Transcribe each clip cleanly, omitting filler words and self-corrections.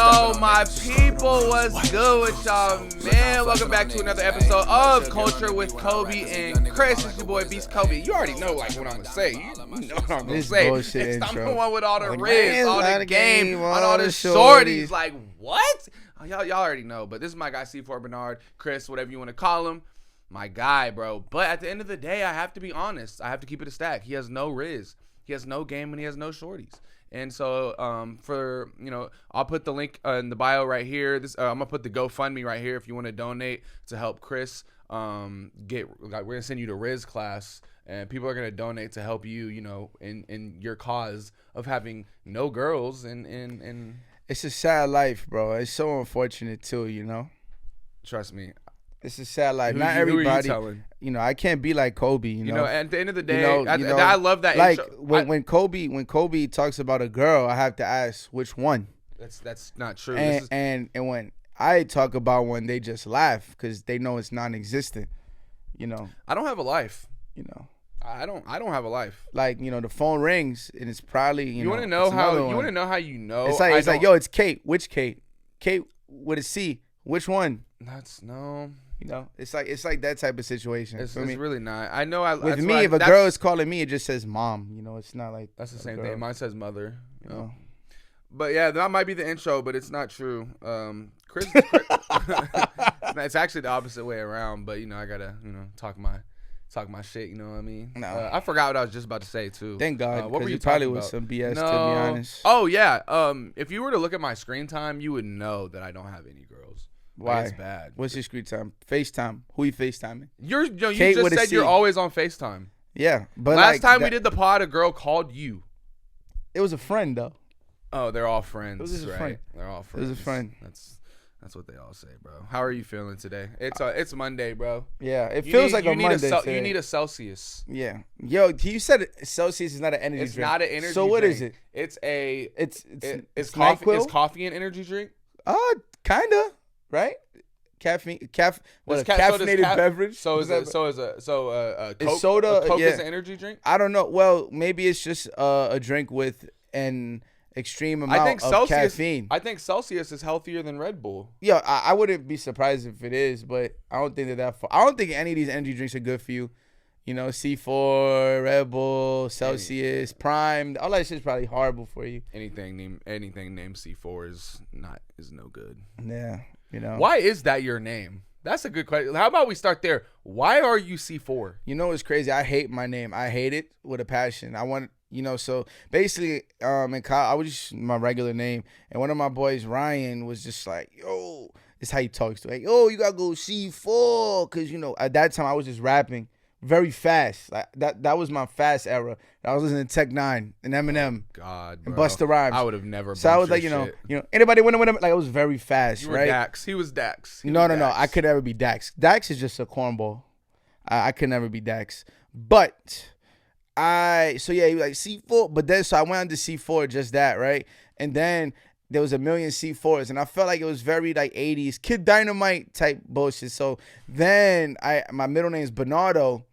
Yo, my people, what's good with y'all, man? Welcome back to another episode of Culture with Koby and Chris. It's your boy BeastKoby. You already know like what I'm gonna say. You know what I'm gonna say. I'm the one with all the riz, all the game, on all the shorties. Like what? Y'all already know. But this is my guy C4 Bernard, Chris, whatever you want to call him. My guy, bro. But at the end of the day, I have to be honest. I have to keep it a stack. He has no riz. He has no game and he has no shorties. And so, I'll put the link in the bio right here. I'm gonna put the GoFundMe right here if you want to donate to help Chris. We're gonna send you to Riz class, and people are gonna donate to help you. In your cause of having no girls and. It's a sad life, bro. It's so unfortunate too. Trust me. It's a sad life. Not everybody. I can't be like Koby. At the end of the day, I love that. Like when Koby talks about a girl, I have to ask which one. That's not true. And when I talk about one, they just laugh because they know it's non-existent. I don't have a life. I don't have a life. Like the phone rings and it's probably you want to know how you know. It's like yo, it's Kate. Which Kate? Kate with a C. Which one? That's no. It's like that type of situation. It's really not. I know. With me, if a girl is calling me, it just says mom. It's not like that's the same thing. Mine says mother. But yeah, that might be the intro, but it's not true. Chris it's actually the opposite way around. But I gotta talk my shit. You know what I mean? No. I forgot what I was just about to say too. Thank God. What were you probably talking with about? some BS? To be honest. Oh yeah. If you were to look at my screen time, you would know that I don't have any girls. Why? It's bad. What's your screen time? FaceTime. Who you FaceTiming? You just said you're always on FaceTime. Yeah, but last time we did the pod, a girl called you. It was a friend though. Oh, they're all friends. It was just a friend. They're all friends. It was a friend. That's what they all say, bro. How are you feeling today? It's Monday, bro. Yeah, it feels like a Monday. You need a Celsius. Yeah. Yo, you said Celsius is not an energy drink. It's not an energy drink. So what is it? It's coffee. Is coffee an energy drink? Kinda. Right? Caffeinated beverage. So is Coke, soda. Coke is an energy drink? I don't know. Well, maybe it's just a drink with an extreme amount of caffeine. I think Celsius is healthier than Red Bull. Yeah, I wouldn't be surprised if it is, but I don't think I don't think any of these energy drinks are good for you. C4, Red Bull, Celsius, Prime, all that shit's probably horrible for you. Anything named C4 is no good. Yeah. Why is that your name? That's a good question. How about we start there? Why are you C4? It's crazy. I hate my name. I hate it with a passion. I want, so basically, in college, I was just my regular name. And one of my boys, Ryan, was just like, yo, this is how he talks to me. Like, yo, you got to go C4. Because, at that time, I was just rapping very fast. Like that was my fast era. I was listening to Tech 9 and Eminem. God, bro. And Busta Rhymes. I would have never. So I was like, anybody win? Like I was very fast, you were right? Dax. He was Dax. No. I could never be Dax. Dax is just a cornball. I could never be Dax. But he was like C4. But then so I went on to C4, just that, right? And then there was a million C4s, and I felt like it was very like 80s Kid Dynamite type bullshit. So then my middle name is Bernardo.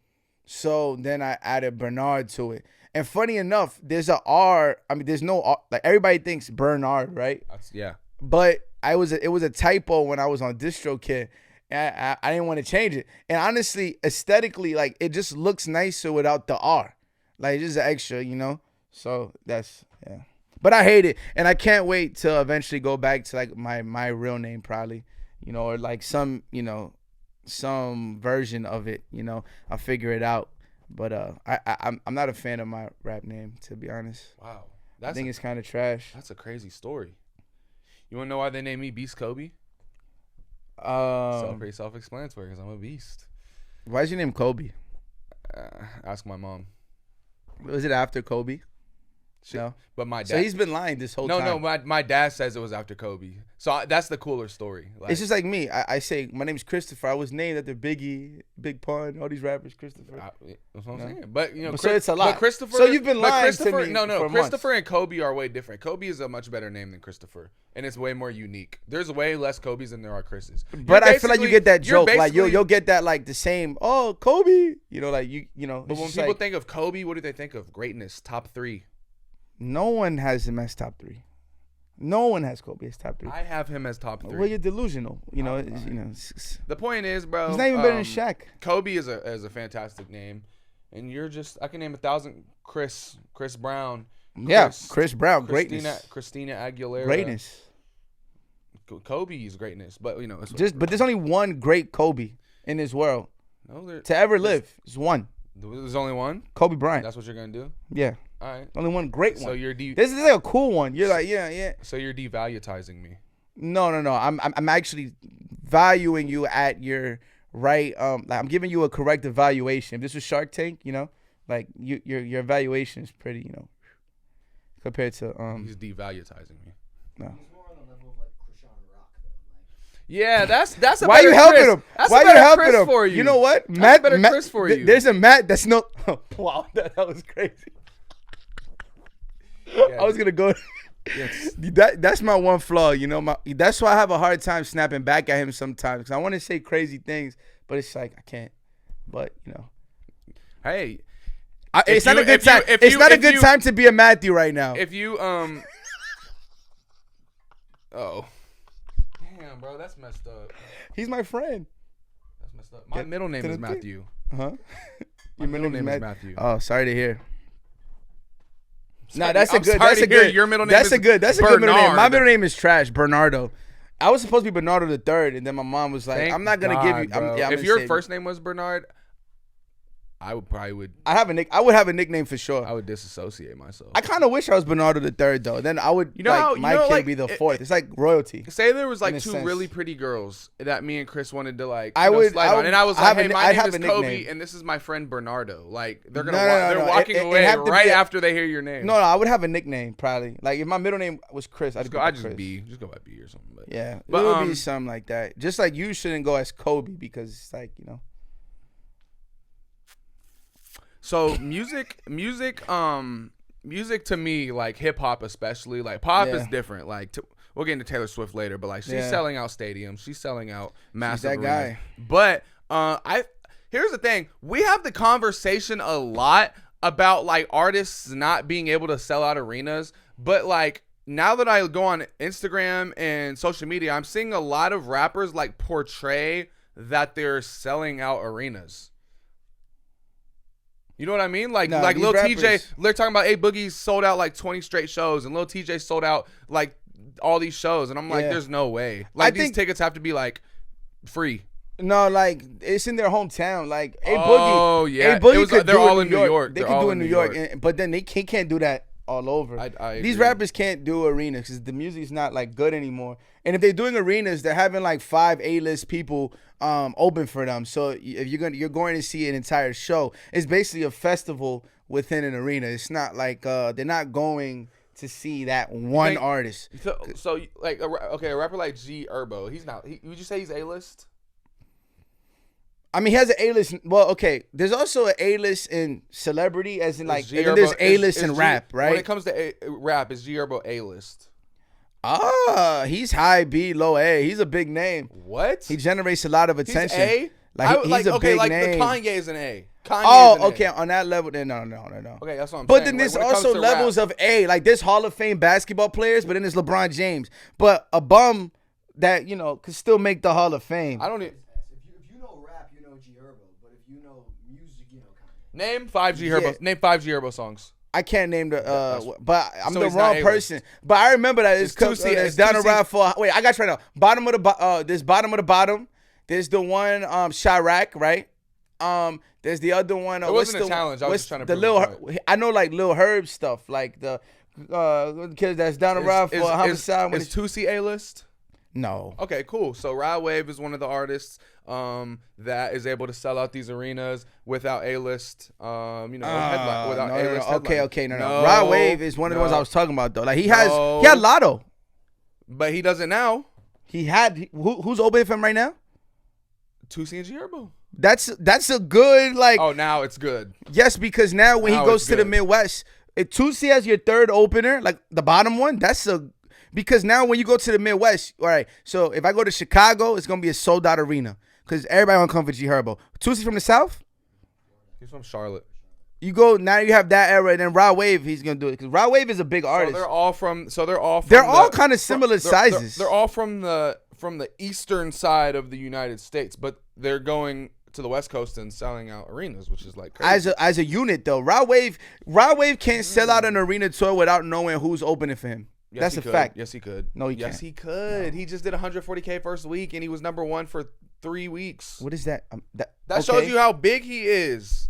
So then I added Bernard to it. And funny enough, there's a R. I mean, there's no R. Like everybody thinks Bernard, right? Yeah. But it was a typo when I was on DistroKid. And I didn't want to change it. And honestly, aesthetically, like it just looks nicer without the R. Like it's just extra, So that's, yeah. But I hate it. And I can't wait to eventually go back to like my real name probably, or like some version of it, I'll figure it out. But I'm not a fan of my rap name, to be honest. Wow. I think it's kind of trash. That's a crazy story. You want to know why they named me BeastKoby? Pretty self-explanatory because I'm a beast. Why is your name Koby? Ask my mom. Was it after Kobe? No, but my dad. So he's been lying this whole time. No. My dad says it was after Kobe. So that's the cooler story. Like, it's just like me. I say my name's Christopher. I was named after Biggie, Big Pun, all these rappers. Christopher. That's what I'm saying. But so it's a lot. But Christopher. So you've been lying to me. No. For Christopher months. and Kobe are way different. Kobe is a much better name than Christopher, and it's way more unique. There's way less Kobes than there are Chris's. But I feel like you get that joke. Like you'll get that like the same. Oh, Kobe. Like you know. But when people think of Kobe, what do they think of? Greatness, top 3. No one has him as top 3. No one has Kobe as top 3. I have him as top 3. Well, you're delusional. You know. The point is, bro. He's not even better than Shaq. Kobe is a fantastic name, and you're just. I can name 1,000. Chris Brown. Chris Brown, greatness. Christina Aguilera, greatness. Kobe is greatness, but but there's only one great Kobe in this world to ever live. There's one. There's only one. Kobe Bryant. That's what you're gonna do. Yeah. All right. Only one great one. So you're this is like a cool one. You're like, yeah. So you're devaluing me. No. I'm actually valuing you at your right. I'm giving you a correct evaluation. If this was Shark Tank, like your evaluation is pretty, compared to He's devaluing me. No. Yeah, that's a why you helping him? That's why a better you helping Chris him? for you? You know what? Matt, better Chris for you. There's a Matt that's no. Wow, that was crazy. I was gonna go. Yes. That's my one flaw. That's why I have a hard time snapping back at him sometimes because I want to say crazy things, but it's like I can't. But hey, it's not a good time. It's not a good time to be a Matthew right now. If you oh. Damn, bro, that's messed up. He's my friend. That's messed up. My middle name is Matthew. Huh? Your middle name is Matthew. Oh, sorry to hear. Nah, that's a good. That's a good. Your middle name is Bernard. That's a good middle name. My middle name is trash, Bernardo. I was supposed to be Bernardo the third, and then my mom was like, "I'm not gonna give you." If your first name was Bernard, I would probably I would have a nickname for sure. I would disassociate myself. I kind of wish I was Bernardo the third though. Then I would. My kid would be the fourth. It's like royalty. Say there was like two really pretty girls that me and Chris wanted to slide on, and I was like, hey, my name is Kobe, and this is my friend Bernardo. Like they're gonna they're walking away after they hear your name. No, I would have a nickname probably. Like if my middle name was Chris, I'd go B. Just go by B or something. But yeah, it would be something like that. Just like you shouldn't go as Kobe because it's like So music to me, like hip hop especially, like pop is different. Like we'll get into Taylor Swift later, but like she's selling out stadiums, she's selling out massive. She's that guy. But here's the thing: we have the conversation a lot about like artists not being able to sell out arenas, but like now that I go on Instagram and social media, I'm seeing a lot of rappers like portray that they're selling out arenas. You know what I mean? Like Lil TJ, they're talking about A-Boogie sold out like 20 straight shows, and Lil TJ sold out like all these shows, and I'm like, there's no way. Like these tickets have to be like free. No, like it's in their hometown. Like A-Boogie. Oh yeah, they're all in New York. They can do it in New York, but then they can't do that all over. These rappers can't do arenas because the music's not like good anymore. And if they're doing arenas, they're having like 5 A-list people open for them. So if you're going to see an entire show, it's basically a festival within an arena. It's not like they're not going to see that one artist. So like a rapper like G Herbo, he's not. Would you say he's A-list? I mean, he has an A-list. Well, okay. There's also an A-list in celebrity, as in like, and then there's A-list in rap, right? When it comes to rap, is G Herbo A-list? He's high B, low A. He's a big name. What? He generates a lot of attention. He's A? He's a big name. The Kanye is an A. Okay. On that level, then no. Okay, that's what I'm saying. But then there's also levels of A. Like there's Hall of Fame basketball players, but then there's LeBron James. But a bum that could still make the Hall of Fame. I don't need. Name 5 G Herbo. Name 5 G Herbo songs. I can't name the but I'm the wrong person. But I remember that it's down around for. Wait, I got you right now. Bottom of the there's bottom of the bottom. There's the one Chirac, right? There's the other one. It wasn't a challenge. I was just trying to the Lil. I know like Lil Herb stuff, like the kids that's down around for homicide. Is Tusi A-list? No. Okay, cool. So Rod Wave is one of the artists that is able to sell out these arenas without A-list, headline, without A-list. Okay, no. Rod Wave is one of the ones I was talking about though. Like he had Lotto, but he doesn't now. He had who's opening for him right now? Tusi and G Herbo. That's a good like. Oh, now it's good. Yes, because now when he goes to the Midwest, if Tusi has your third opener, like the bottom one, because now when you go to the Midwest, all right, so if I go to Chicago, it's going to be a sold-out arena because everybody want to come for G Herbo. Tusi from the South? He's from Charlotte. You go now. You have that era, and then Rod Wave. He's gonna do it because Rod Wave is a big artist. They're all from. They're all kind of similar sizes. They're all from the eastern side of the United States, but they're going to the West Coast and selling out arenas, which is like crazy. As a unit though. Rod Wave can't sell out an arena tour without knowing who's opening for him. Yes, That's a fact. Yes, he could. No, he can't. Yes, he could. No. He just did 140K first week, and he was #1 for 3 weeks. What is that? That shows you how big he is.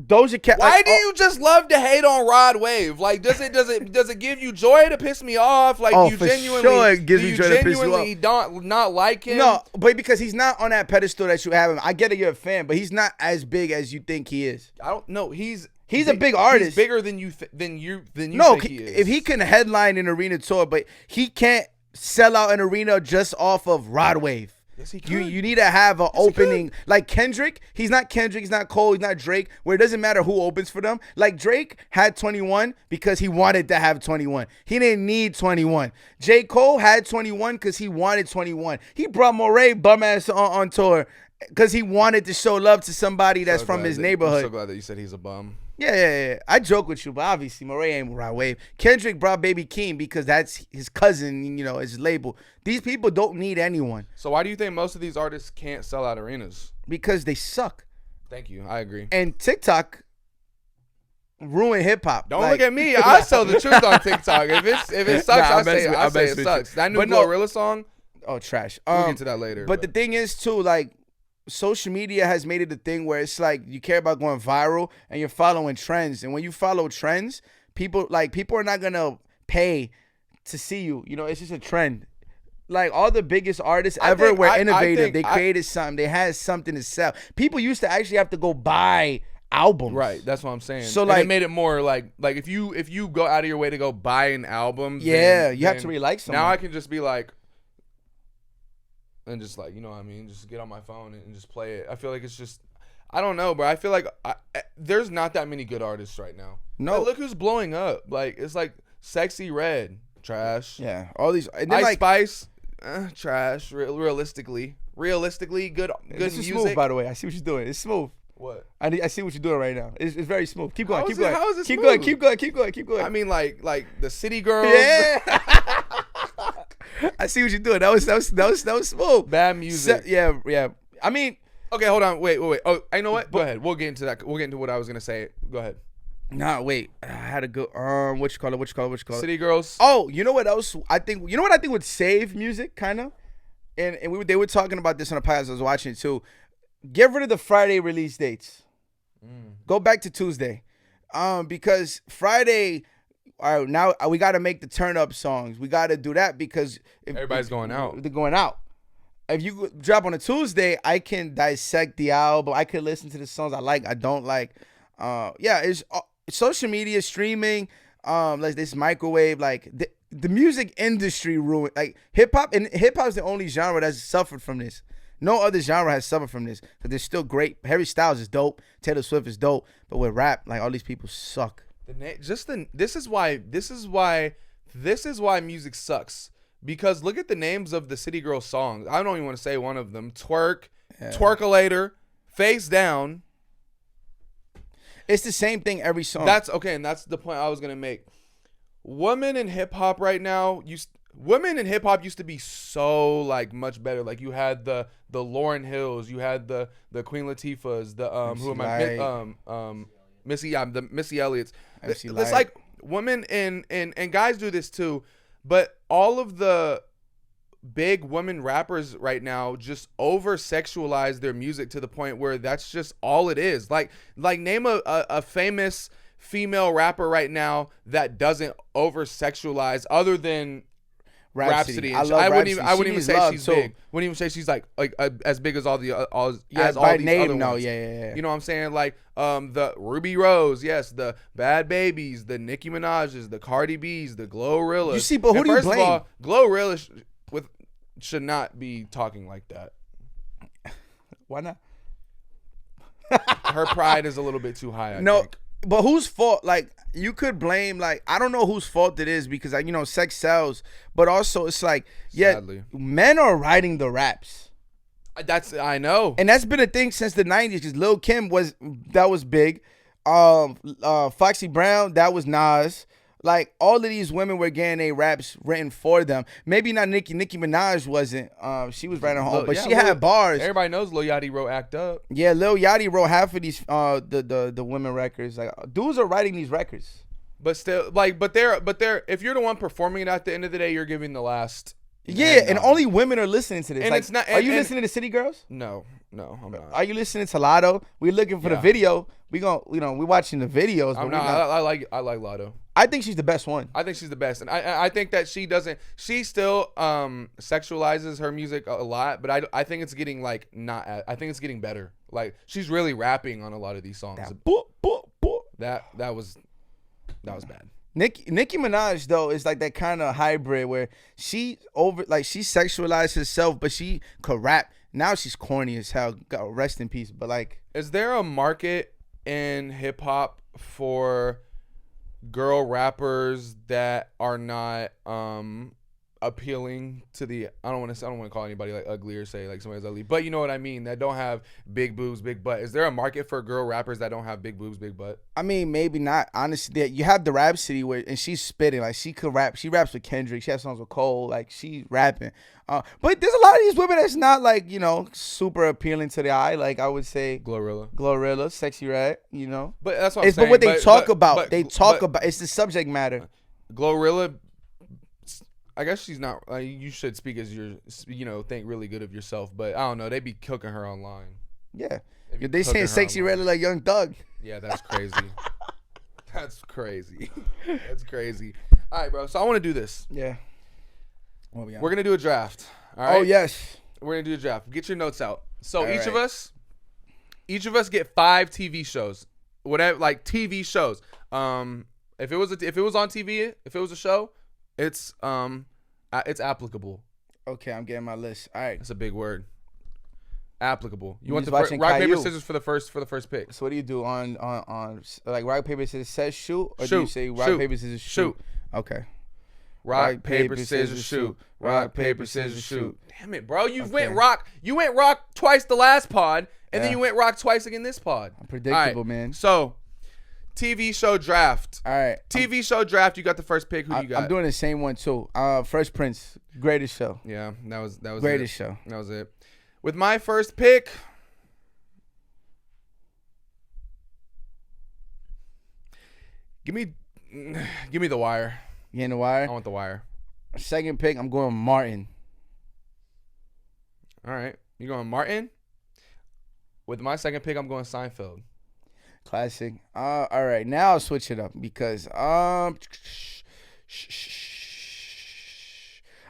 Doja Cat. Why do you just love to hate on Rod Wave? Like, does it give you joy to piss me off? Like, you genuinely, sure it gives me joy to piss you off. Don't not like him? No, but because he's not on that pedestal that you have him. I get it, you're a fan, but he's not as big as you think he is. I don't know. He's a big artist. He's bigger than you think he is. If he can headline an arena tour, but he can't sell out an arena just off of Rod Wave. Yes, he could. You need to have an opening. Like Kendrick, he's not Cole, he's not Drake, where it doesn't matter who opens for them. Like Drake had 21 because he wanted to have 21. He didn't need 21. J. Cole had 21 because he wanted 21. He brought Moray bum ass on tour because he wanted to show love to somebody that's from his neighborhood. I'm so glad that you said he's a bum. Yeah. I joke with you, but obviously Moray ain't Rod Wave. Kendrick brought Baby Keem because that's his cousin, his label. These people don't need anyone. So why do you think most of these artists can't sell out arenas? Because they suck. Thank you. I agree. And TikTok ruined hip hop. Don't look at me. I tell the truth on TikTok. If it sucks, I say it sucks. That new Glorilla song. Oh, trash. We'll get to that later. But the thing is too, like, social media has made it a thing where it's like you care about going viral and you're following trends. And when you follow trends, people are not gonna pay to see you. It's just a trend. Like all the biggest artists ever were innovative. They created something. They had something to sell. People used to actually have to go buy albums. Right, that's what I'm saying. So and it made it more like if you go out of your way to go buy an album, yeah, you have to really like something. Now I can just be like. And just like, you know what I mean? Just get on my phone and just play it. I feel like it's just, I don't know, but I feel like there's not that many good artists right now. No. Like, look who's blowing up. Like, it's like Sexy Red, trash. Yeah, all these. And then Ice Spice, trash, realistically. Good this music. Is smooth, by the way. I see what you're doing. It's smooth. What? I see what you're doing right now. It's very smooth. Keep going. Keep going. How is it keep smooth? Keep going. I mean, like the City Girls. Yeah. I see what you're doing. That was smooth. Bad music. Yeah. I mean, okay, hold on. Wait. Oh, I know what? Go ahead. We'll get into that. We'll get into what I was gonna say. Go ahead. Nah, wait. I had to go. What you call it? City Girls. Oh, you know what else? I think. You know what I think would save music, kind of. And they were talking about this on a podcast I was watching too. Get rid of the Friday release dates. Go back to Tuesday, because Friday. All right, now we got to make the turn up songs. We got to do that because everybody's going out. They're going out. If you drop on a Tuesday, I can dissect the album. I can listen to the songs I like, I don't like. It's social media, streaming, like this microwave, like the music industry ruined. Like hip hop, and hip hop is the only genre that's suffered from this. No other genre has suffered from this because they're still great. Harry Styles is dope. Taylor Swift is dope. But with rap, like all these people suck. This is why music sucks, because look at the names of the City Girls songs. I don't even want to say one of them. Twerk, Twerkulator, Face Down. It's the same thing every song. That's okay, and that's the point I was gonna make. Women in hip hop right now used to be so like much better. Like you had the Lauryn Hills, you had the Queen Latifahs, Missy Elliott's. It's like women and guys do this too, but all of the big women rappers right now just over sexualize their music to the point where that's just all it is. Like name a famous female rapper right now that doesn't over sexualize other than Rhapsody. I wouldn't even say she's big. Wouldn't even say she's like as big as all the all these other ones. Yeah. You know what I'm saying? Like the Ruby Rose, yes, the Bad Babies, the Nicki Minaj's, the Cardi B's, the Glorilla. You see, but who do you blame? First of all, Glorilla should not be talking like that. Why not? Her pride is a little bit too high. I think. But whose fault? Like, you could blame, like, I don't know whose fault it is because, like, sex sells. But also, it's like, sadly, men are writing the raps. I know. And that's been a thing since the 90s because Lil' Kim was big. Foxy Brown, that was Nas. Like, all of these women were getting their raps written for them. Maybe not Nicki. Nicki Minaj wasn't. She was writing her own, but she had bars. Everybody knows Lil Yachty wrote Act Up. Yeah, Lil Yachty wrote half of these the women records. Like, dudes are writing these records. But still, like, but they're if you're the one performing it at the end of the day, you're giving the last. Yeah, and only women are listening to this. And like, it's not. Are you listening to City Girls? No, I'm not. Are you listening to Lotto? We're looking for the video. We we're watching the videos. I'm not. I like Lotto. I think she's the best one. I think she's the best, and I think that she doesn't. She still sexualizes her music a lot, but I think it's getting like not. I think it's getting better. Like, she's really rapping on a lot of these songs. That was bad. Nicki Minaj though is like that kind of hybrid where she sexualized herself, but she could rap. Now she's corny as hell. God, rest in peace. But like, is there a market in hip hop for girl rappers that are not appealing to the I don't want to call anybody like ugly or say like somebody's ugly, but you know what I mean, that don't have big boobs, big butt? Is there a market for girl rappers that don't have big boobs, big butt? I mean, maybe not. Honestly, you have the Rhapsody and she's spitting, like, she could rap. She raps with Kendrick. She has songs with Cole. Like, she's rapping. But there's a lot of these women that's not like, super appealing to the eye. Like, I would say Glorilla, Sexy Red. But that's what I'm saying. But what they talk about. It's the subject matter. Glorilla. I guess she's not. You should speak as think really good of yourself. But I don't know. They be cooking her online. Yeah, they saying Sexy Red like Young Thug. Yeah, that's crazy. That's crazy. That's crazy. All right, bro. So I want to do this. Yeah. We're gonna do a draft. All right. Oh yes. We're gonna do a draft. Get your notes out. So each of us get 5 TV shows. Whatever, like TV shows. If it was on TV, if it was a show, it's applicable. Okay, I'm getting my list. All right. That's a big word. Applicable. You want the watching rock, Caillou. paper, scissors for the first pick. So what do you do on like rock, paper, scissors, says shoot? Or shoot. Do you say rock, paper, scissors, shoot? Okay. Rock, paper, scissors, shoot. Rock, paper, scissors, shoot. Damn it, bro. You went rock twice the last pod, and then you went rock twice again this pod. I'm predictable, man. So, TV show draft. All right. TV show draft. You got the first pick. Who do you got? I'm doing the same one too. Fresh Prince, greatest show. Yeah, that was greatest show. That was it. With my first pick, give me The Wire. You in The Wire? I want The Wire. Second pick, I'm going Martin. All right, you going Martin? With my second pick, I'm going Seinfeld. Classic. All right, now I'll switch it up because I'm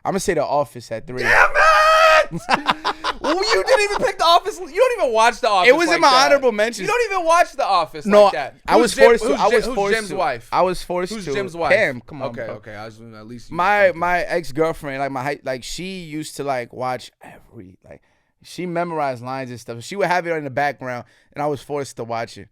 gonna say The Office at 3. Damn it! Well, you didn't even pick The Office. You don't even watch The Office. It was in my honorable mentions. You don't even watch The Office. No, like that. I was forced to. Who's Jim's wife? I was forced to. Who's Jim's wife? Damn, come on. Okay. I was at least my ex-girlfriend, she used to watch she memorized lines and stuff. She would have it in the background, and I was forced to watch it.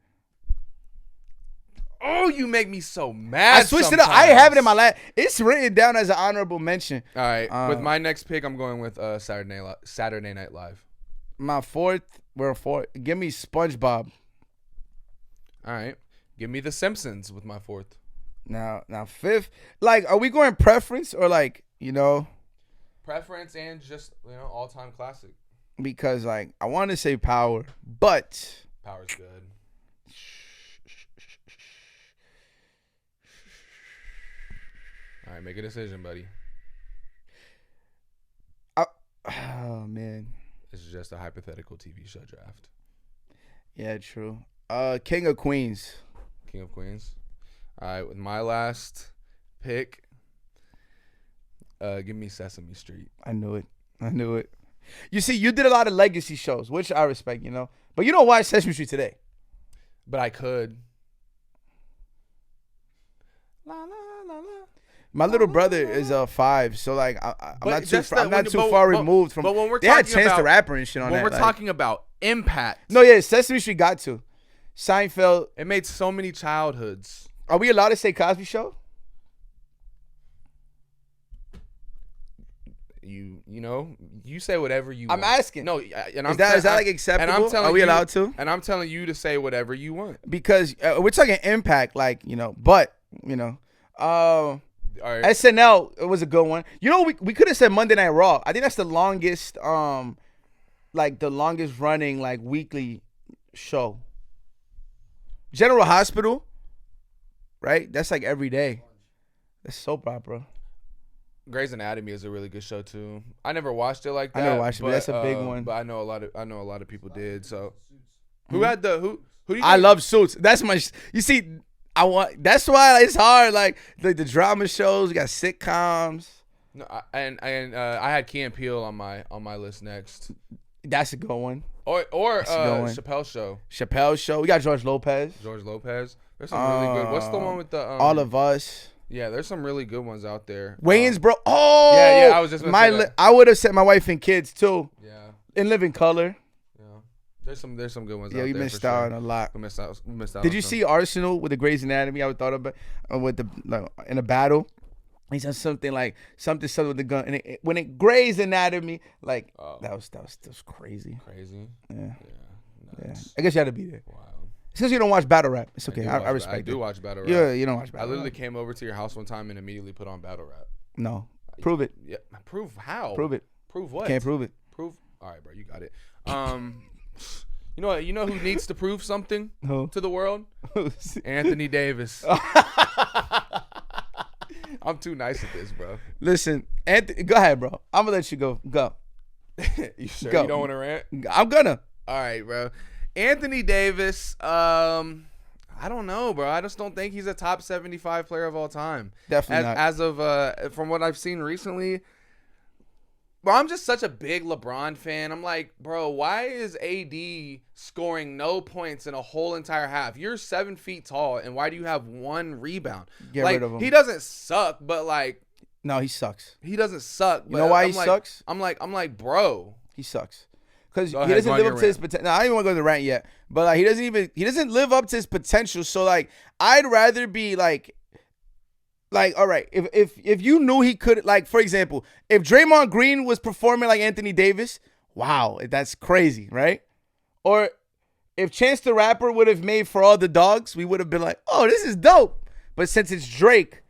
Oh, you make me so mad. I switched it up. I have it in my lap. It's written down as an honorable mention. All right. With my next pick, I'm going with Saturday Night Live. My fourth, we're fourth. Give me SpongeBob. All right. Give me The Simpsons with my fourth. Now fifth. Are we going preference or preference and just all-time classic? Because I want to say Power, but Power's good. All right, make a decision, buddy. Oh man, this is just a hypothetical TV show draft. Yeah, true. King of Queens. King of Queens. All right, with my last pick, give me Sesame Street. I knew it. You see, you did a lot of legacy shows, which I respect, but you don't watch Sesame Street today. But I could. La, la, la, la. My little brother is 5, so I'm not too far removed from. But when we're they talking had Chance the Rapper and shit on that. When we're talking about impact. No, yeah, Sesame Street got to. Seinfeld. It made so many childhoods. Are we allowed to say Cosby Show? you know, you say whatever you I'm want. asking. No, and is that like acceptable? And I'm telling Are we you, allowed to? And I'm telling you to say whatever you want. Because we're talking impact, like, you know, but, you know. All right. SNL, it was a good one. You know, we could have said Monday Night Raw. I think that's the longest, like the longest running like weekly show. General Hospital, right? That's like every day. That's soap opera. Grey's Anatomy is a really good show too. I never watched it like that. I never watched it, but that's a big one. But I know a lot of people did. So, who had the who? Who do you? I love Suits. That's my. You see, That's why it's hard. Like the drama shows, we got sitcoms. No, I had Key and Peele on my list next. That's a good one. Or Chappelle's Show. Chappelle's Show. We got George Lopez. There's some really good. What's the one with the All of Us? Yeah, there's some really good ones out there. Wayne's Bro. Oh, yeah. I was just gonna say that. I would have said My Wife and Kids too. Yeah. In Living Color. Yeah. There's some good ones. Yeah, out we there missed out on a lot. We missed out. Did you see Arsenal with the Grey's Anatomy? I would thought about with the in a battle. He said something with the gun, and when it Grey's Anatomy, like that was crazy. Crazy. Yeah. Yeah. I guess you had to be there. Wow. Since you don't watch battle rap, it's okay. I respect it. I do watch battle rap. Yeah, you don't watch battle rap. I literally came over to your house one time and immediately put on battle rap. No. Prove it. Yeah. Prove how? Prove it. Prove what? Can't prove it. Prove. All right, bro. You got it. You know what? You know who needs to prove something to the world? Anthony Davis. I'm too nice at this, bro. Listen, Anthony, go ahead, bro. I'm gonna let you go. Go. You sure go. You don't want to rant? I'm gonna. All right, bro. Anthony Davis. I don't know, bro. I just don't think he's a top 75 player of all time. Definitely not. As of from what I've seen recently. Bro, I'm just such a big LeBron fan. I'm like, bro, why is AD scoring no points in a whole entire half? You're 7 feet tall, and why do you have 1 rebound? Get rid of him. He doesn't suck, but like, no, he sucks. He doesn't suck. You know why he sucks? I'm like, bro, he sucks because he doesn't live up to his potential. No, I don't even want to go to the rant yet, but like, he doesn't live up to his potential. So like, I'd rather be like, all right, if you knew he could, like, for example, if Draymond Green was performing like Anthony Davis, wow, that's crazy, right? Or if Chance the Rapper would have made For All the Dogs, we would have been like, oh, this is dope. But since it's Drake,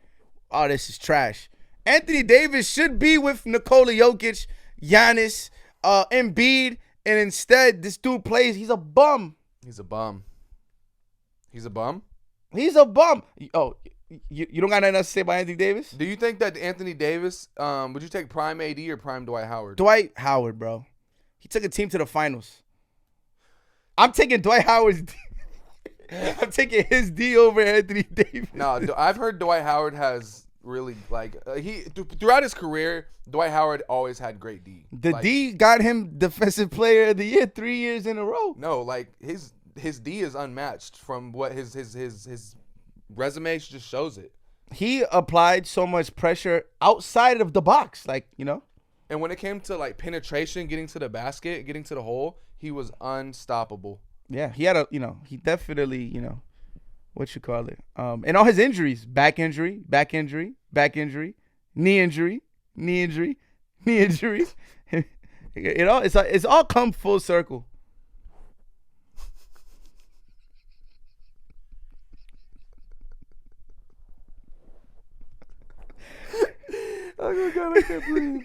oh, this is trash. Anthony Davis should be with Nikola Jokic, Giannis, Embiid, and instead this dude plays, he's a bum. He's a bum. He's a bum? He's a bum. Oh, You don't got nothing else to say about Anthony Davis? Do you think that Anthony Davis, would you take prime AD or prime Dwight Howard? Dwight Howard, bro. He took a team to the finals. I'm taking Dwight Howard's D. I'm taking his D over Anthony Davis. No, I've heard Dwight Howard has really, like, throughout his career, Dwight Howard always had great D. The D got him Defensive Player of the Year 3 years in a row. No, like, his D is unmatched from what his resume just shows it. He applied so much pressure outside of the box, like, you know. And when it came to like penetration, getting to the basket, getting to the hole, he was unstoppable. Yeah, he had he definitely, what you call it? And all his injuries, back injury, knee injury. It's all come full circle. Oh my God, I can't breathe.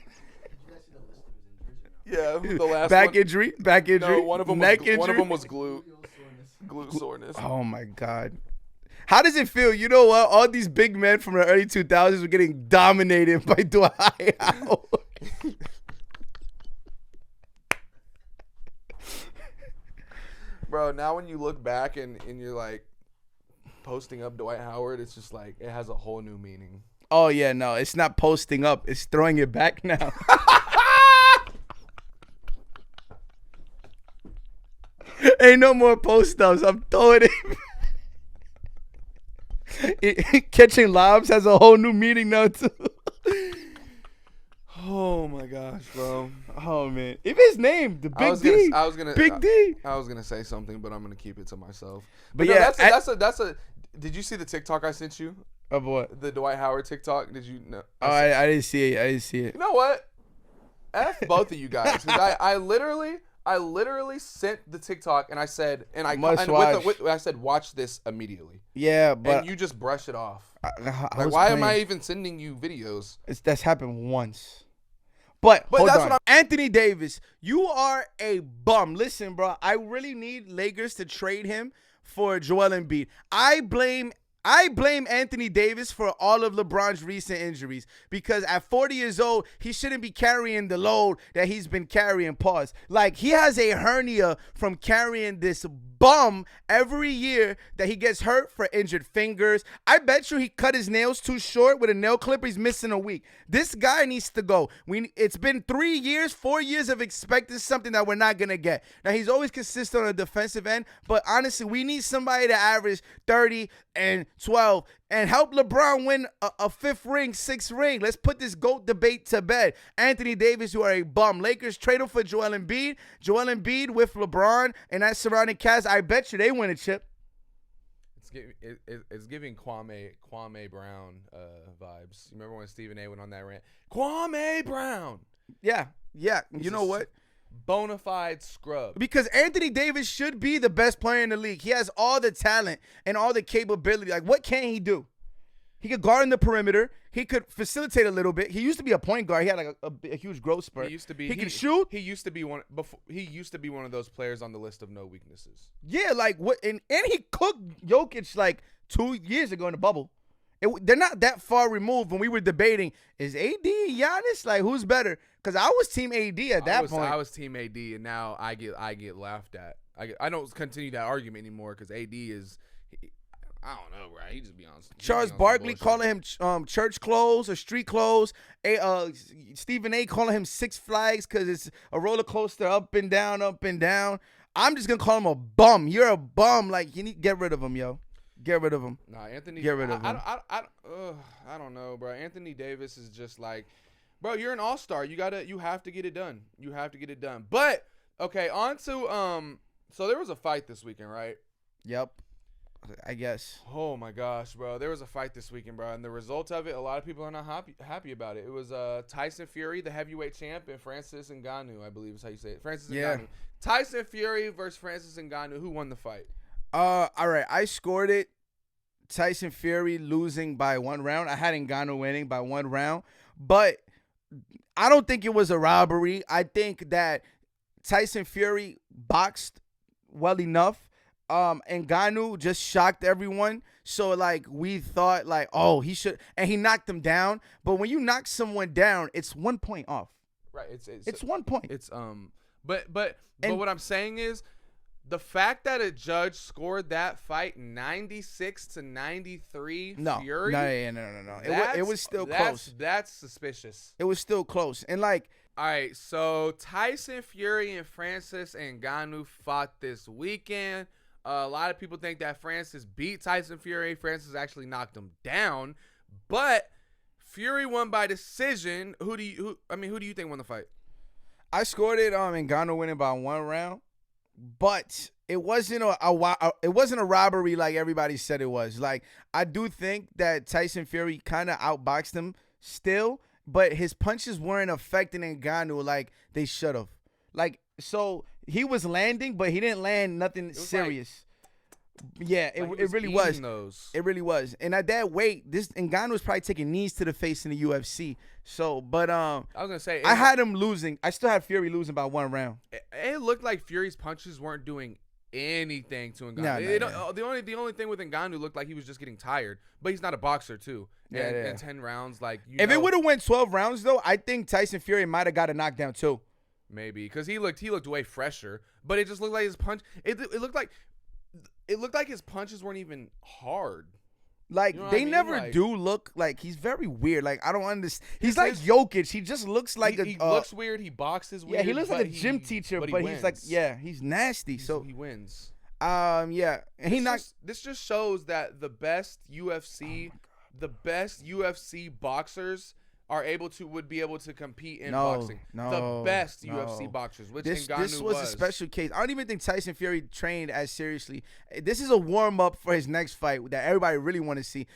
Yeah, the last back injury. No, one of them was glute soreness. Oh my God. How does it feel? You know what? All these big men from the early 2000s were getting dominated by Dwight Howard. Bro, now when you look back and you're like posting up Dwight Howard, it's just like it has a whole new meaning. Oh, yeah, no, it's not posting up. It's throwing it back now. Ain't no more post-ups. I'm throwing it. Catching lobs has a whole new meaning now, too. Oh, my gosh, bro. Oh, man. Even his name, the Big D. Big D. I was going to say something, but I'm going to keep it to myself. But yeah. That's a. Did you see the TikTok I sent you? Of what? The Dwight Howard TikTok. Did you know? Oh, I didn't see it. You know what? F both of you guys. Because I literally sent the TikTok and I said, I said, watch this immediately. Yeah, but and you just brush it off. Why am I even sending you videos? That's happened once. But hold that's on. what Anthony Davis, you are a bum. Listen, bro, I really need Lakers to trade him for Joel Embiid. I blame Anthony Davis for all of LeBron's recent injuries because at 40 years old, he shouldn't be carrying the load that he's been carrying. Pause. Like, he has a hernia from carrying this bum every year that he gets hurt for injured fingers. I bet you he cut his nails too short with a nail clipper. He's missing a week. This guy needs to go. It's been 3 years, 4 years of expecting something that we're not going to get. Now, he's always consistent on the defensive end, but honestly, we need somebody to average 30 and 12 and help LeBron win a fifth ring, sixth ring. Let's put this GOAT debate to bed. Anthony Davis, you are a bum. Lakers trade him for Joel Embiid. Joel Embiid with LeBron and that surrounding cast, I bet you they win a chip. It's giving Kwame Brown vibes. You remember when Stephen A went on that rant? Kwame Brown. Yeah. You know what? Bona fide scrub. Because Anthony Davis should be the best player in the league. He has all the talent and all the capability. Like, what can he do? He could guard in the perimeter. He could facilitate a little bit. He used to be a point guard. He had like a huge growth spurt. He used to be. He could shoot. He used to be one. He used to be one of those players on the list of no weaknesses. Yeah, like what? And he cooked Jokic like 2 years ago in the bubble. They're not that far removed. When we were debating, is AD and Giannis, like, who's better? Because I was team AD at that point. I was team AD, and now I get laughed at. I don't continue that argument anymore because AD is. I don't know, right? He just be honest. Charles Barkley calling him church clothes or street clothes. Stephen A calling him Six Flags because it's a roller coaster up and down, up and down. I'm just gonna call him a bum. You're a bum. Like, you need to get rid of him, yo. Get rid of him. Nah, Anthony. Get rid of him. I don't know, bro. Anthony Davis is just like, bro. You're an all-star. You have to get it done. You have to get it done. But okay, on to So there was a fight this weekend, right? Yep. I guess. Oh my gosh, bro. There was a fight this weekend, bro. And the result of it, a lot of people are not happy about it. It was Tyson Fury, the heavyweight champ, and Francis Ngannou, I believe is how you say it. Francis Ngannou. Tyson Fury versus Francis Ngannou. Who won the fight? All right. I scored it. Tyson Fury losing by 1 round. I had Ngannou winning by 1 round. But I don't think it was a robbery. I think that Tyson Fury boxed well enough. Ngannou just shocked everyone. So, like, we thought, like, oh, he should. And he knocked him down. But when you knock someone down, it's 1 point off. Right. It's 1 point. It's But what I'm saying is, the fact that a judge scored that fight 96-93 Fury. No. It was still close. That's suspicious. It was still close. And, like, all right, so Tyson Fury and Francis Ngannou fought this weekend. A lot of people think that Francis beat Tyson Fury. Francis actually knocked him down, but Fury won by decision. Who do you think won the fight? I scored it Ngannou winning by 1 round, but it wasn't a robbery like everybody said it was. Like, I do think that Tyson Fury kind of outboxed him still, but his punches weren't affecting Ngannou like they should have. Like, so he was landing, but he didn't land nothing serious. It really was. It really was. And at that weight, this Ngannou was probably taking knees to the face in the UFC. So, but I was gonna say I had him losing. I still had Fury losing by 1 round. It looked like Fury's punches weren't doing anything to Ngannou. The only thing with Ngannou looked like he was just getting tired. But he's not a boxer too. And 10 rounds, like, if it would have went 12 rounds though, I think Tyson Fury might have got a knockdown too. Maybe because he looked way fresher, but it just looked like his punch. It looked like his punches weren't even hard. Like, they never do look like. He's very weird. Like, I don't understand. He's like Jokic. He just looks like he looks weird. He boxes weird. Yeah, he looks like a gym teacher, but he's like, he's nasty. So he wins. And he knocks. This just shows that the best UFC boxers would be able to compete in boxing. The best UFC boxers, which Ngannou this was a special case. I don't even think Tyson Fury trained as seriously. This is a warm up for his next fight that everybody really want to see.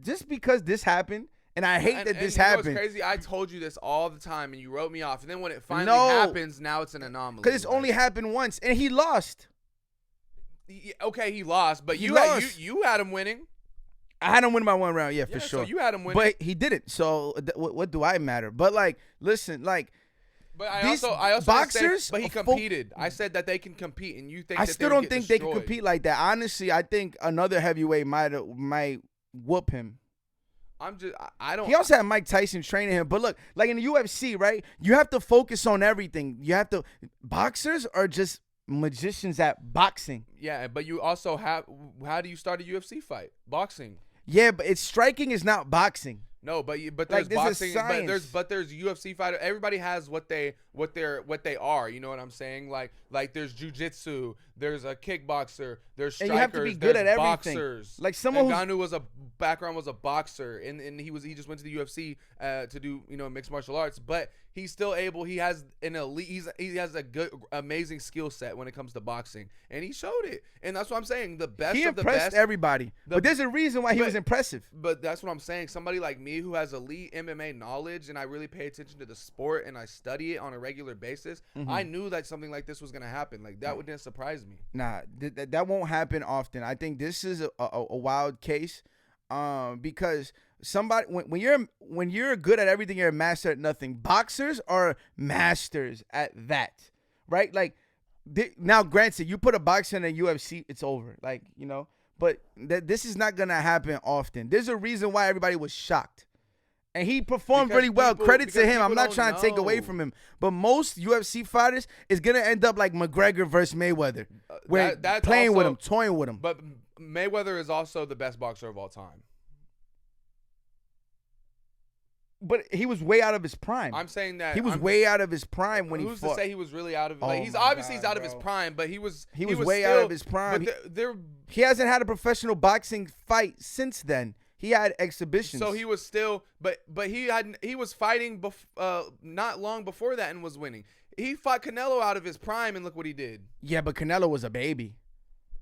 Just because this happened And I hate that this you know happened. what's crazy? I told you this all the time, and you wrote me off. And then when it finally happens, now it's an anomaly. Because it's only happened once, and he lost. Okay, he lost, but you had him winning. I had him win by 1 round, yeah, for sure. So you had him winning. But he didn't. So what do I matter? But like, listen, like. But I also boxers, but he competed. I said that they can compete, and you think I still don't think they can compete like that. Honestly, I think another heavyweight might whoop him. I don't. He also had Mike Tyson training him. But look, like in the UFC, right? You have to focus on everything. Boxers are just magicians at boxing. Yeah, but you also have. How do you start a UFC fight? Boxing. Yeah, but striking is not boxing. No, but there's like, boxing, but there's UFC fighter. Everybody has what they are. You know what I'm saying? Like there's jujitsu, there's a kickboxer, there's strikers, and you have to be good at everything. Boxers. Like someone Ngannou was a boxer, and he just went to the UFC to do mixed martial arts, but he's still able. He has an elite. He has a good, amazing skill set when it comes to boxing, and he showed it. And that's what I'm saying. The best he of the best. He impressed everybody, but there's a reason why he was impressive. But that's what I'm saying. Somebody like me who has elite MMA knowledge, and I really pay attention to the sport, and I study it on a regular basis. I knew that something like this was gonna happen. Like that wouldn't surprise me. Nah, that won't happen often. I think this is a wild case, because somebody when you're good at everything, you're a master at nothing. Boxers are masters at that, right? Like now, granted, you put a boxer in a UFC, it's over. Like but this is not gonna happen often. There's a reason why everybody was shocked. And he performed really well. Credit to him. I'm not trying to take away from him. But most UFC fighters is going to end up like McGregor versus Mayweather. Where that's playing with him, toying with him. But Mayweather is also the best boxer of all time. But he was way out of his prime. I'm saying that. He was way out of his prime when he fought. Who's to say he was really out of he's obviously out of his prime, but he was way still out of his prime. But he hasn't had a professional boxing fight since then. He had exhibitions. So he was still, but he was fighting not long before that and was winning. He fought Canelo out of his prime, and look what he did. Yeah, but Canelo was a baby.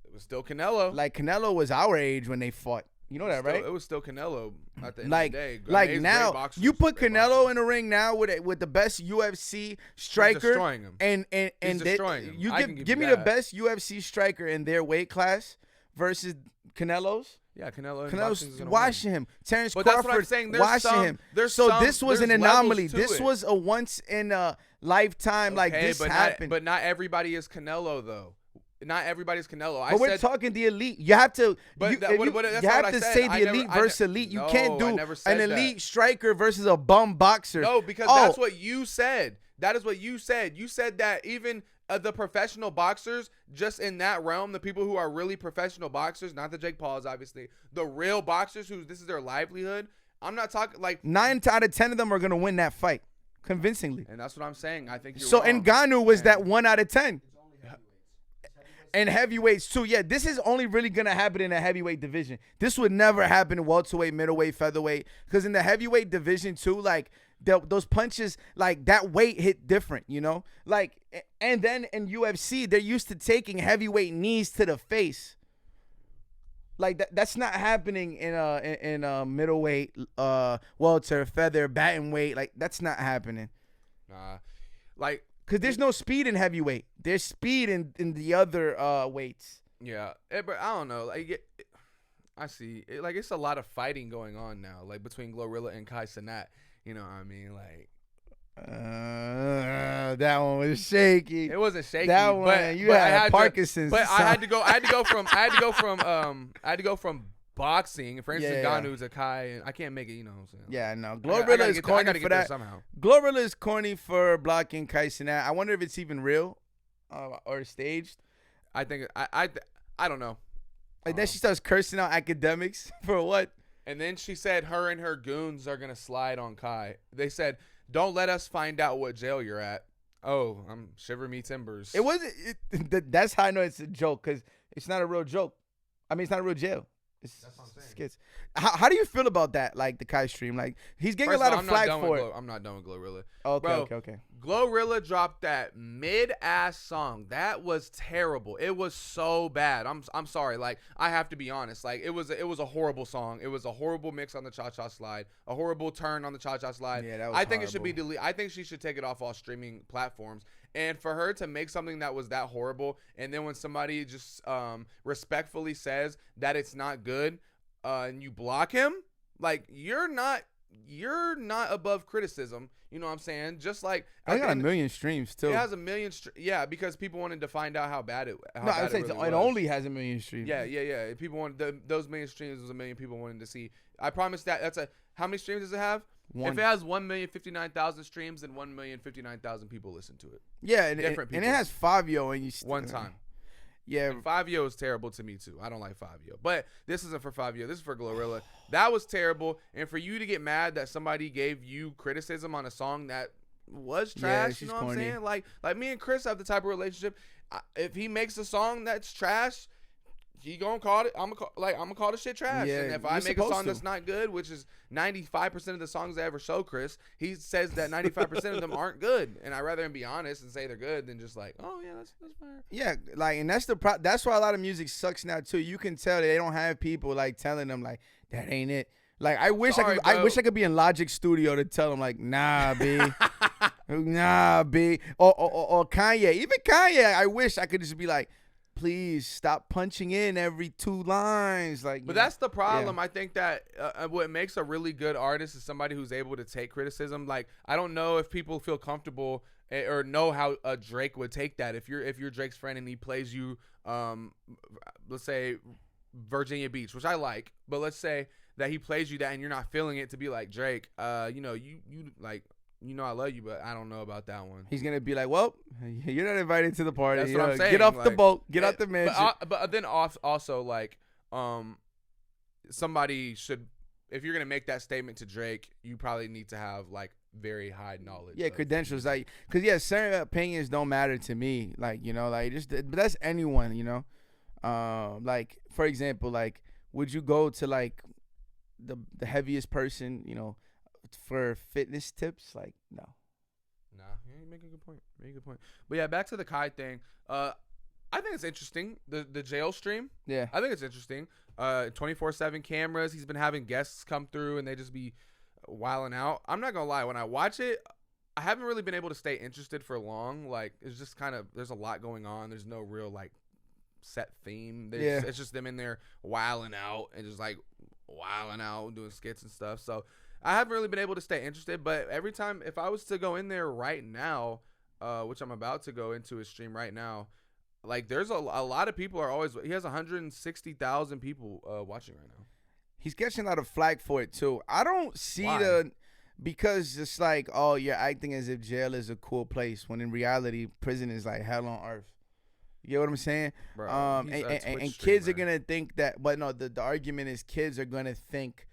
It was still Canelo. Like Canelo was our age when they fought. You know that, right? It was still Canelo at the end of the day. Like now, you put Canelo in the ring now with the best UFC striker, he's destroying him. And destroying him. You give me the best UFC striker in their weight class versus Canelo's. Yeah, Canelo's washing him. Terrence but Crawford that's what I'm saying. washing him. This was an anomaly. This was a once in a lifetime. Like this happened. But not everybody is Canelo though. Not everybody's Canelo. But we're talking the elite. You have to. You have to say the elite versus elite. You can't do an elite striker versus a bum boxer. No, because that's what you said. That is what you said. You said that even the professional boxers, just in that realm, the people who are really professional boxers, not the Jake Pauls, obviously, the real boxers who this is their livelihood. I'm not talking like 9 out of 10 of them are gonna win that fight convincingly. And that's what I'm saying. I think you're so. wrong. Ngannou was that 1 out of 10. And heavyweights too. Yeah, this is only really gonna happen in the heavyweight division. This would never happen in welterweight, middleweight, featherweight. Because in the heavyweight division too, like those punches, like that weight hit different, Like, and then in UFC, they're used to taking heavyweight knees to the face. Like that's not happening in middleweight, welter, feather, bantamweight. Like that's not happening. Like. Because there's no speed in heavyweight. There's speed in the other weights. Yeah. But I don't know. Like, I see. It's a lot of fighting going on now, like between Glorilla and Kai Cenat. You know what I mean? Like. That one was shaky. It wasn't shaky. That one, but had Parkinson's. But I had to go from boxing. For instance, Ngannou's a Kai, and I can't make it. You know what I'm saying? Yeah, no. Glorilla is corny for that. Somehow. Glorilla is corny for blocking Kai Cenat. I wonder if it's even real, or staged. I think I don't know. And then she starts cursing out academics for what? And then she said her and her goons are gonna slide on Kai. They said, "Don't let us find out what jail you're at." Oh, I'm shiver me timbers. It wasn't. That's how I know it's a joke, because it's not a real joke. I mean, it's not a real jail. It's That's what I'm saying. skits. How do you feel about that? Like the Kai stream, like he's getting a lot of flack for it. I'm not done with Glorilla. Okay. Glorilla dropped that mid-ass song. That was terrible. It was so bad. I'm sorry. Like, I have to be honest. Like, it was a horrible song. It was a horrible mix on the cha-cha slide. A horrible turn on the cha-cha slide. Yeah, that was I think horrible. it should be deleted. I think she should take it off all streaming platforms. And for her to make something that was that horrible, and then when somebody just respectfully says that it's not good, and you block him, like you're not above criticism. You know what I'm saying? Just like I got a million streams too. It has a million. Yeah, because people wanted to find out how bad it. It only has a million streams. Yeah. People wanted those million streams. Was a million people wanted to see. I promise that's how many streams does it have? One. If it has 1,059,000 streams, then 1,059,000 people listen to it. Yeah, and it has Fabio, and you one time. Yeah, and Fabio is terrible to me too. I don't like Fabio, but this isn't for Fabio. This is for Glorilla. That was terrible, and for you to get mad that somebody gave you criticism on a song that was trash, you know what I'm saying? Like me and Chris have the type of relationship. If he makes a song that's trash, he gonna call it. I'm gonna call the shit trash. Yeah, and if I make a song that's not good, which is 95% of the songs I ever show Chris, he says that 95% of them aren't good. And I'd rather him be honest and say they're good than just like, oh yeah, that's fair. Yeah, like, and that's why a lot of music sucks now too. You can tell they don't have people like telling them like that ain't it. Like I wish I could be in Logic Studio to tell them like, nah, B. Nah, B. Or Kanye. Even Kanye, I wish I could just be like, please stop punching in every 2 lines. But that's the problem. Yeah. I think that what makes a really good artist is somebody who's able to take criticism. Like, I don't know if people feel comfortable or know how Drake would take that. If you're Drake's friend and he plays you, let's say Virginia Beach, which I like, but let's say that he plays you that and you're not feeling it, to be like, Drake, you like, I love you, but I don't know about that one. He's gonna be like, well, you're not invited to the party. That's what I'm saying. Get off the boat. Get out the mansion. But then also like, somebody should, if you're gonna make that statement to Drake, you probably need to have like very high knowledge. Yeah, credentials. Like, cause certain opinions don't matter to me. Like, but that's anyone. Like, for example, like, would you go to like the heaviest person? For fitness tips, like, no. Nah, you make a good point. But yeah, back to the Kai thing. I think it's interesting. The jail stream. Yeah. I think it's interesting. 24/7 cameras. He's been having guests come through and they just be wilding out. I'm not gonna lie. When I watch it, I haven't really been able to stay interested for long. Like, it's just kind of, there's a lot going on. There's no real like set theme. It's just them in there wilding out and just like wilding out, doing skits and stuff. So I haven't really been able to stay interested, but every time, if I was to go in there right now, which I'm about to go into his stream right now, like, there's a lot of people are always, he has 160,000 people watching right now. He's getting a lot of flack for it too. I don't see because it's like, oh, you're acting as if jail is a cool place, when in reality, prison is like hell on earth. You know what I'm saying? Bro, and kids are going to think that, but no, the argument is kids are going to think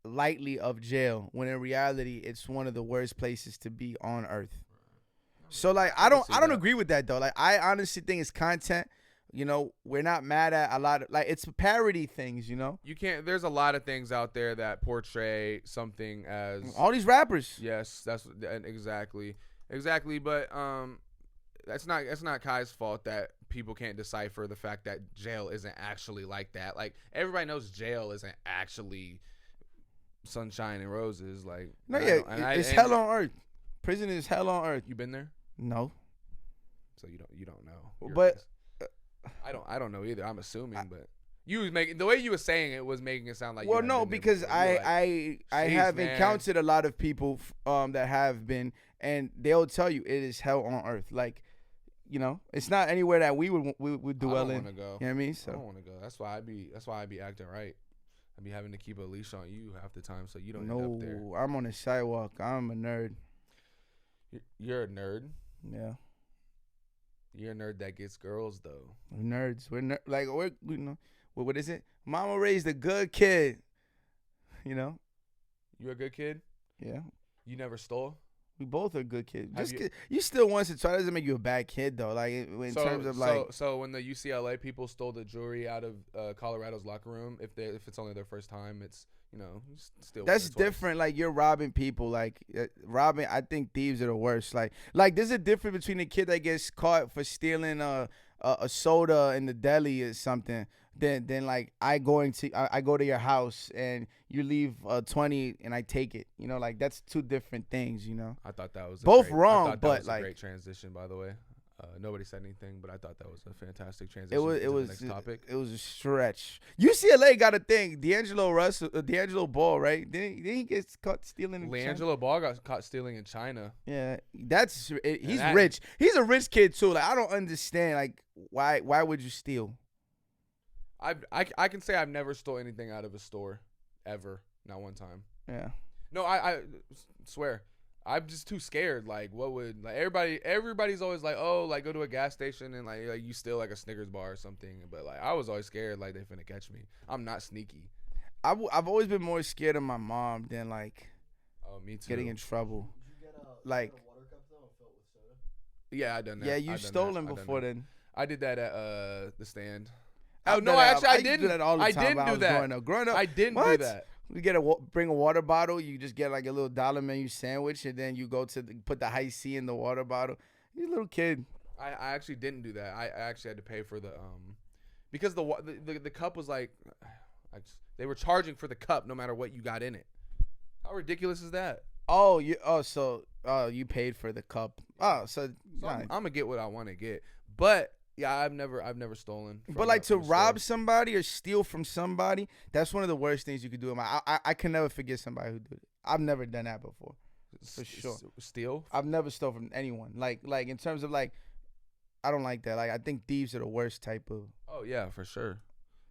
lightly of jail, when in reality it's one of the worst places to be on earth. So like I don't agree with that though. Like, I honestly think it's content. We're not mad at a lot of, like, it's parody things. You can't. There's a lot of things out there that portray something as all these rappers. Yes, that's exactly. But that's not Kai's fault that people can't decipher the fact that jail isn't actually like that. Like, everybody knows jail isn't actually sunshine and roses. Like, no, it's hell on earth. Prison is hell on earth. You been there? No. So you don't know. But I don't know either. I'm assuming, but you was making, the way you were saying it was making it sound like. Well, no, because I have encountered a lot of people that have been, and they'll tell you it is hell on earth. Like, it's not anywhere that we would dwell in. I don't want to go. You know what I mean? So I don't want to go. That's why I be acting right. I be having to keep a leash on you half the time so you don't end up there. No, I'm on the sidewalk. I'm a nerd. You're a nerd? Yeah. You're a nerd that gets girls, though. We're nerds. What is it? Mama raised a good kid. You a good kid? Yeah. You never stole? We both are good kids. You still want to try. Doesn't make you a bad kid though. Like in terms of like. So when the UCLA people stole the jewelry out of Colorado's locker room, if it's only their first time, it's still. That's different. Like you're robbing people. Like robbing. I think thieves are the worst. Like there's a difference between a kid that gets caught for stealing a soda in the deli or something. Then like I go to your house and you leave 20 and I take it. Like that's two different things. I thought that was both wrong, but that was like a great transition. By the way, nobody said anything, but I thought that was a fantastic transition. It was the next topic. It was a stretch. UCLA got a thing. D'Angelo Ball, right? Didn't he get caught stealing? D'Angelo Ball got caught stealing in China. Yeah, he's rich. He's a rich kid too. Like I don't understand. Like why would you steal? I can say I've never stole anything out of a store, ever, not one time. Yeah. No, I swear, I'm just too scared. Like, what would like everybody's always like, oh, like go to a gas station and like you steal like a Snickers bar or something. But like I was always scared like they finna catch me. I'm not sneaky. I've always been more scared of my mom than like. Oh, me too. Getting in trouble. Did you get a water cup though filled with soda? Yeah, I done that. Yeah, you stole them before then. I did that at the stand. Oh no! Actually, I didn't. Do that all the time. I didn't do that. Growing up, I didn't do that. We bring a water bottle. You just get like a little dollar menu sandwich, and then you go to put the high C in the water bottle. You little kid. I actually didn't do that. I actually had to pay for the because the cup was like they were charging for the cup no matter what you got in it. How ridiculous is that? So you paid for the cup. So I'm gonna get what I want to get, but. Yeah, I've never stolen. But like to rob somebody or steal from somebody, that's one of the worst things you could do. I can never forget somebody who did it. I've never done that before, for sure. Steal? I've never stole from anyone. Like in terms of like, I don't like that. Like I think thieves are the worst type of. Oh yeah, for sure.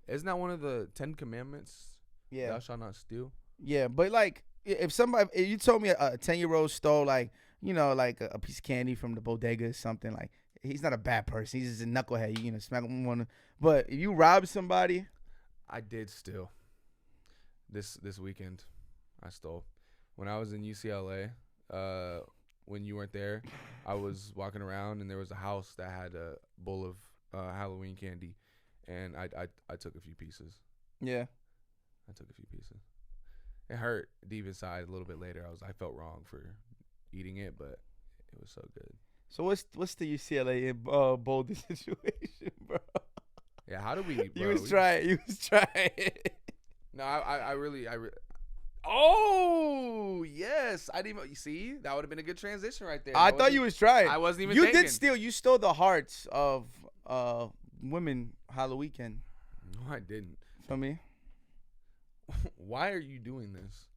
Isn't that one of the 10 Commandments? Yeah. Thou shalt not steal. Yeah, but like if you told me a 10-year-old stole like like a piece of candy from the bodega or something like. He's not a bad person. He's just a knucklehead. You smack him on. But if you rob somebody, I did steal. This weekend, I stole. When I was in UCLA, when you weren't there, I was walking around and there was a house that had a bowl of Halloween candy, and I took a few pieces. Yeah, I took a few pieces. It hurt deep inside. A little bit later, I felt wrong for eating it, but it was so good. So what's the UCLA bold situation, bro? Yeah, how do we? Bro, You was trying. No, I really. Oh yes, I didn't even see. That would have been a good transition right there. I thought you was trying. I wasn't even. You thinking. did steal. You stole the hearts of women Halloween weekend. No, I didn't. For me. Why are you doing this?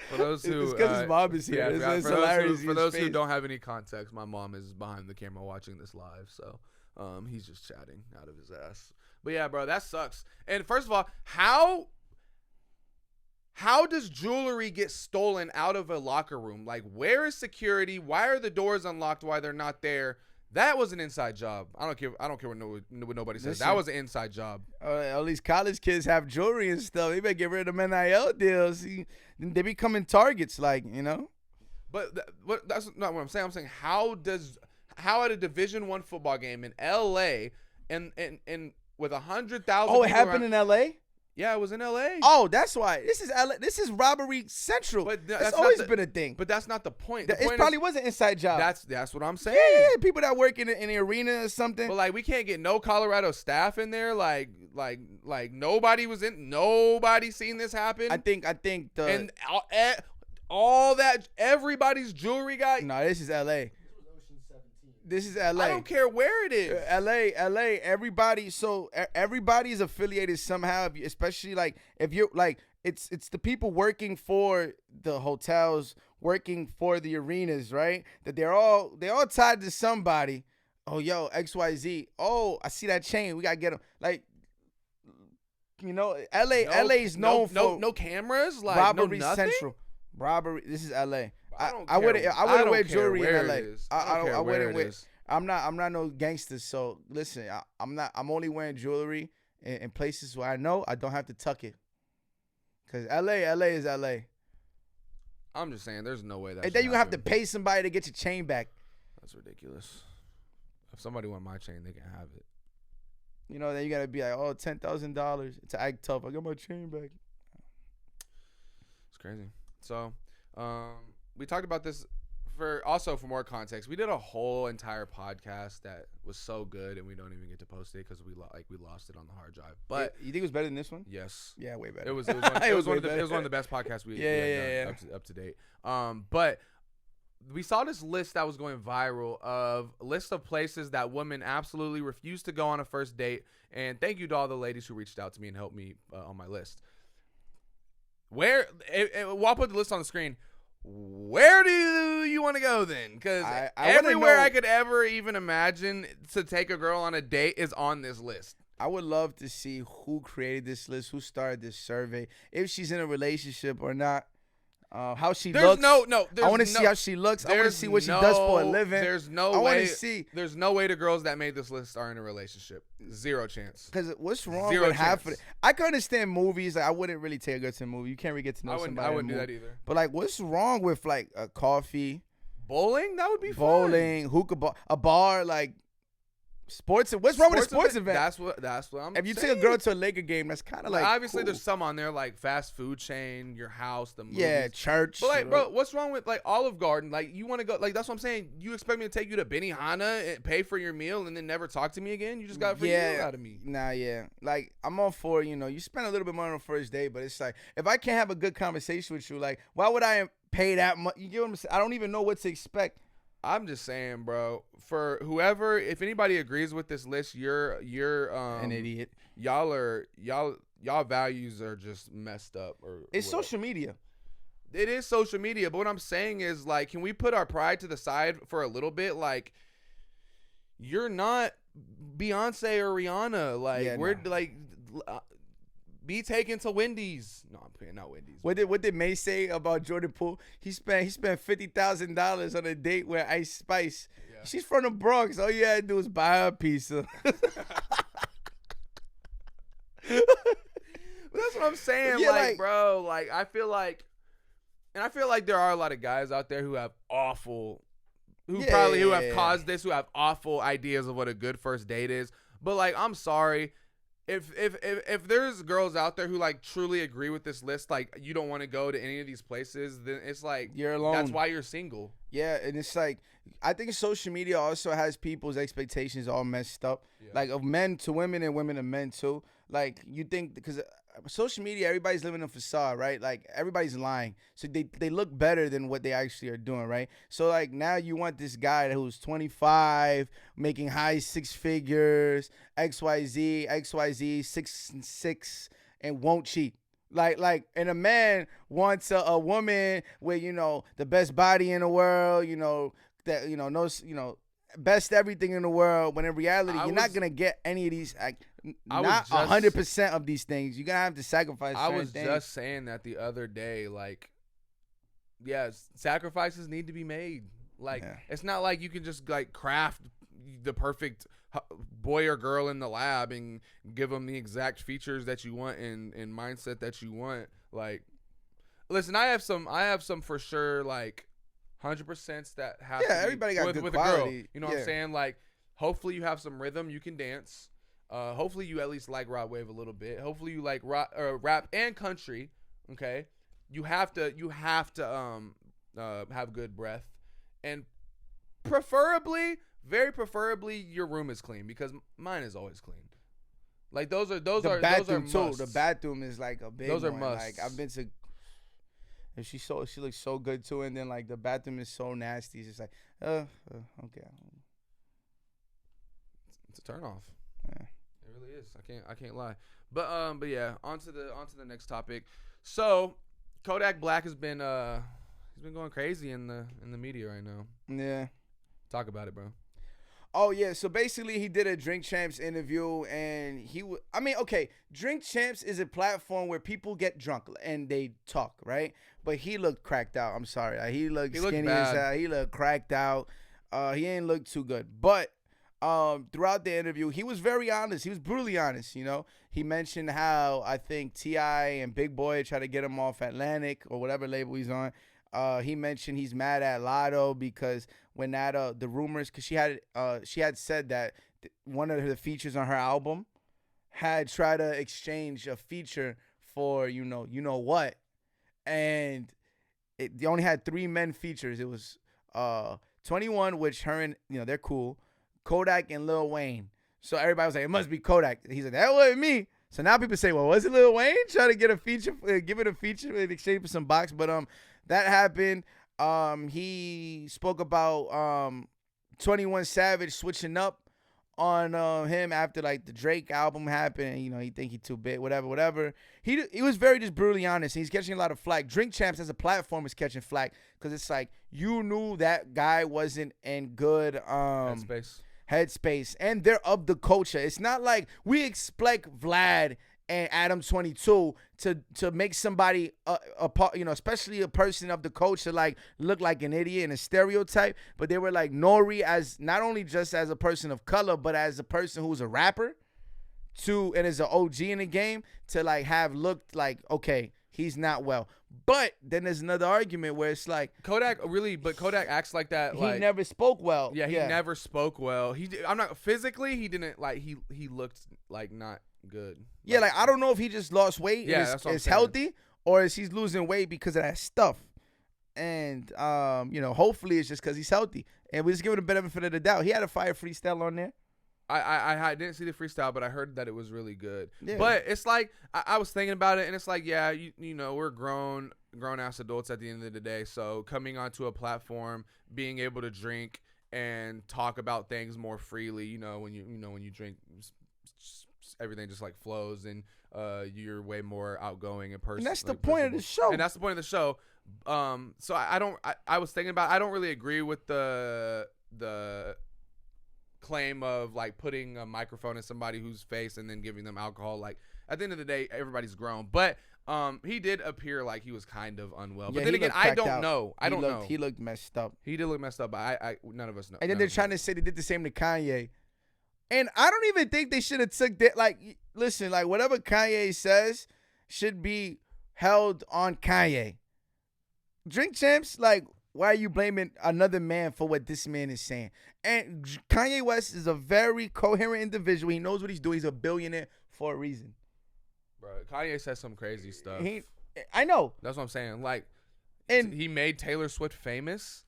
For those who, it's because his mom is here. Yeah, it's hilarious. For those who don't have any context, my mom is behind the camera watching this live, so he's just chatting out of his ass. But yeah, bro, that sucks. And first of all, how does jewelry get stolen out of a locker room? Like, where is security? Why are the doors unlocked? Why they're not there? That was an inside job. I don't care what nobody says. That was an inside job. All these college kids have jewelry and stuff. They better get rid of them NIL deals. They becoming targets, like. But that's not what I'm saying. I'm saying how at a Division I football game in L.A. and with 100,000. Oh, it happened in L.A. Yeah, it was in L.A. Oh, that's why. This is LA. This is robbery central. But that's always been a thing. But that's not the point. It probably was an inside job. That's what I'm saying. Yeah, people that work in the arena or something. But like, we can't get no Colorado staff in there. Like nobody seen this happen. I think and all that everybody's jewelry got. No, this is L.A. This is LA. I don't care where it is. LA, everybody. So everybody is affiliated somehow. Especially like if you're like, it's the people working for the hotels, working for the arenas, right? That they're all tied to somebody. Oh, yo, XYZ. Oh, I see that chain. We gotta get them. Like, LA is known for no cameras, like robbery no nothing? central. Robbery. This is LA. I wouldn't wear jewelry in LA. I wouldn't wear. I'm not no gangster. So listen, I'm only wearing jewelry in places where I know I don't have to tuck it. Cause LA is LA. I'm just saying, there's no way that. And then you have to pay somebody to get your chain back. That's ridiculous. If somebody want my chain, they can have it. You know, then you gotta be like, oh, $10,000 to act tough. I got my chain back. It's crazy. So, we talked about this for more context. We did a whole entire podcast that was so good, and we don't even get to post it because we lost it on the hard drive. But you think it was better than this one? Yes. Yeah, way better. It was one of the best podcasts we had done up to date. But we saw this list that was going viral of a list of places that women absolutely refuse to go on a first date. And thank you to all the ladies who reached out to me and helped me on my list. I'll put the list on the screen. Where do you want to go then? Because everywhere I could ever even imagine to take a girl on a date is on this list. I would love to see who created this list, who started this survey, if she's in a relationship or not. How she looks. I want to see how she looks. I want to see what she does for a living. There's no way the girls that made this list are in a relationship. Zero chance. Because what's wrong with half of it? I can understand movies. Like, I wouldn't really take a girl to a movie. You can't really get to know somebody. I wouldn't do that either. But like, what's wrong with like a coffee? Bowling? That would be fun. Bowling, hookah bar, a bar, like sports. What's wrong with a sports event? That's what I'm saying. If you take a girl to a Laker game, that's kind of like obviously cool. There's some on there like fast food chain, your house, the movies. Yeah, church. But like, bro, what's wrong with like Olive Garden? Like, you want to go? Like, that's what I'm saying. You expect me to take you to Benihana and pay for your meal and then never talk to me again? You just got a free meal out of me. Nah, yeah. Like, I'm all for, you spend a little bit more on the first date, but it's like, if I can't have a good conversation with you, like, why would I pay that much? You get what I'm saying? I don't even know what to expect. I'm just saying, bro, for whoever, if anybody agrees with this list, you're an idiot. Y'all values are just messed up. It's social media. It is social media, but what I'm saying is, like, can we put our pride to the side for a little bit? Like, you're not Beyonce or Rihanna. Like, like, be taken to Wendy's. No, I'm paying not Wendy's. What did May say about Jordan Poole? He spent $50,000 on a date with Ice Spice. Yeah. She's from the Bronx. All you had to do was buy her a pizza. But that's what I'm saying. Yeah, like, bro, like, I feel like there are a lot of guys out there who have awful, who have caused this, who have awful ideas of what a good first date is. But like, I'm sorry. If there's girls out there who like truly agree with this list, like, you don't want to go to any of these places, then it's like, you're alone. That's why you're single. Yeah, and it's like, I think social media also has people's expectations all messed up. Yeah. Like, of men to women and women to men too. Like, you think, because social media, everybody's living a facade, right? Like, everybody's lying. So they look better than what they actually are doing, right? So, like, now you want this guy who's 25, making high six figures, XYZ, 6'6", and won't cheat. Like, and a man wants a woman with, the best body in the world, that, knows, best everything in the world, when in reality, you're not going to get any of these, not 100% of these things. You're going to have to sacrifice certain things. Just saying that the other day, like, sacrifices need to be made. Like, It's not like you can just, like, craft the perfect boy or girl in the lab and give them the exact features that you want and mindset that you want. Like, listen, I have some for sure, like, 100% that have to everybody got good with quality. A girl. You know what I'm saying? Like, hopefully you have some rhythm, you can dance. Hopefully you at least like rod wave a little bit. Hopefully you like rap and country. Okay, you have to have good breath, and very preferably your room is clean, because mine is always clean. Like, those are bathroom musts. too. The bathroom is like a big those are one. musts. Like, I've been to. And she looks so good too, and then like the bathroom is so nasty. It's just like, okay. It's a turn off. Yeah. It really is. I can't lie. But yeah, on to the next topic. So Kodak Black has been he's been going crazy in the media right now. Yeah. Talk about it, bro. Oh, yeah. So basically, he did a Drink Champs interview, and Drink Champs is a platform where people get drunk and they talk, right? But he looked cracked out. I'm sorry. He looked skinny as hell. He looked cracked out. He ain't look too good. But throughout the interview, he was very honest. He was brutally honest, you know. He mentioned how I think T.I. and Big Boy tried to get him off Atlantic or whatever label he's on. He mentioned he's mad at Lotto because when the rumors, because she had said that one of the features on her album had tried to exchange a feature for you know what, and they only had 3 men features. It was 21, which her and they're cool, Kodak and Lil Wayne. So everybody was like, it must be Kodak. He said, that wasn't me. So now people say, well, was it Lil Wayne trying to get a feature, give it a feature in exchange for some box? But that happened. He spoke about 21 Savage switching up on him after like the Drake album happened. He think he too big, whatever. He was very just brutally honest. He's catching a lot of flack. Drink Champs as a platform is catching flack because it's like you knew that guy wasn't in good headspace, and they're of the culture. It's not like we expect Vlad and Adam 22 to make somebody especially a person of the culture like look like an idiot and a stereotype. But they were like Nori as not only just as a person of color, but as a person who's a rapper and is an OG in the game to like have looked like, okay, he's not well. But then there's another argument where it's like Kodak acts like that. He never spoke well. Yeah, he never spoke well. I'm not physically. He didn't like. He looked like not good. Yeah, like I don't know if he just lost weight and is healthy, or is he's losing weight because of that stuff. And hopefully it's just because he's healthy. And we just give it a benefit of the doubt. He had a fire freestyle on there. I didn't see the freestyle, but I heard that it was really good. Yeah. But it's like I was thinking about it, and it's like, yeah, we're grown ass adults at the end of the day. So coming onto a platform, being able to drink and talk about things more freely, when you drink, everything just like flows, and you're way more outgoing in person. And that's the point of the show. And that's the point of the show. So I was thinking about. I don't really agree with the claim of like putting a microphone in somebody whose face and then giving them alcohol. Like at the end of the day, everybody's grown. But he did appear like he was kind of unwell. But then again, I don't know. I don't know. He looked messed up. He did look messed up, but none of us know. And then they're trying to say they did the same to Kanye. And I don't even think they should have took that. Like, listen, like whatever Kanye says should be held on Kanye. Drink Champs, like, why are you blaming another man for what this man is saying? And Kanye West is a very coherent individual. He knows what he's doing. He's a billionaire for a reason. Bro, Kanye says some crazy stuff. I know. That's what I'm saying. Like, and he made Taylor Swift famous.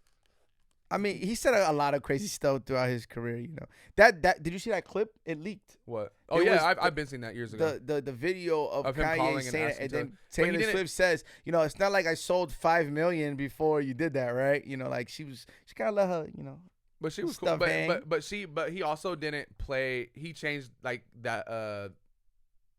I mean, he said a lot of crazy stuff throughout his career. That did you see that clip? It leaked. What? Oh yeah, I've been seeing that years ago. The video of Kanye saying it, and then Taylor Swift says, it's not like I sold 5 million before you did that, right? Like she kind of let her, But she was cool. But he also didn't play. He changed like that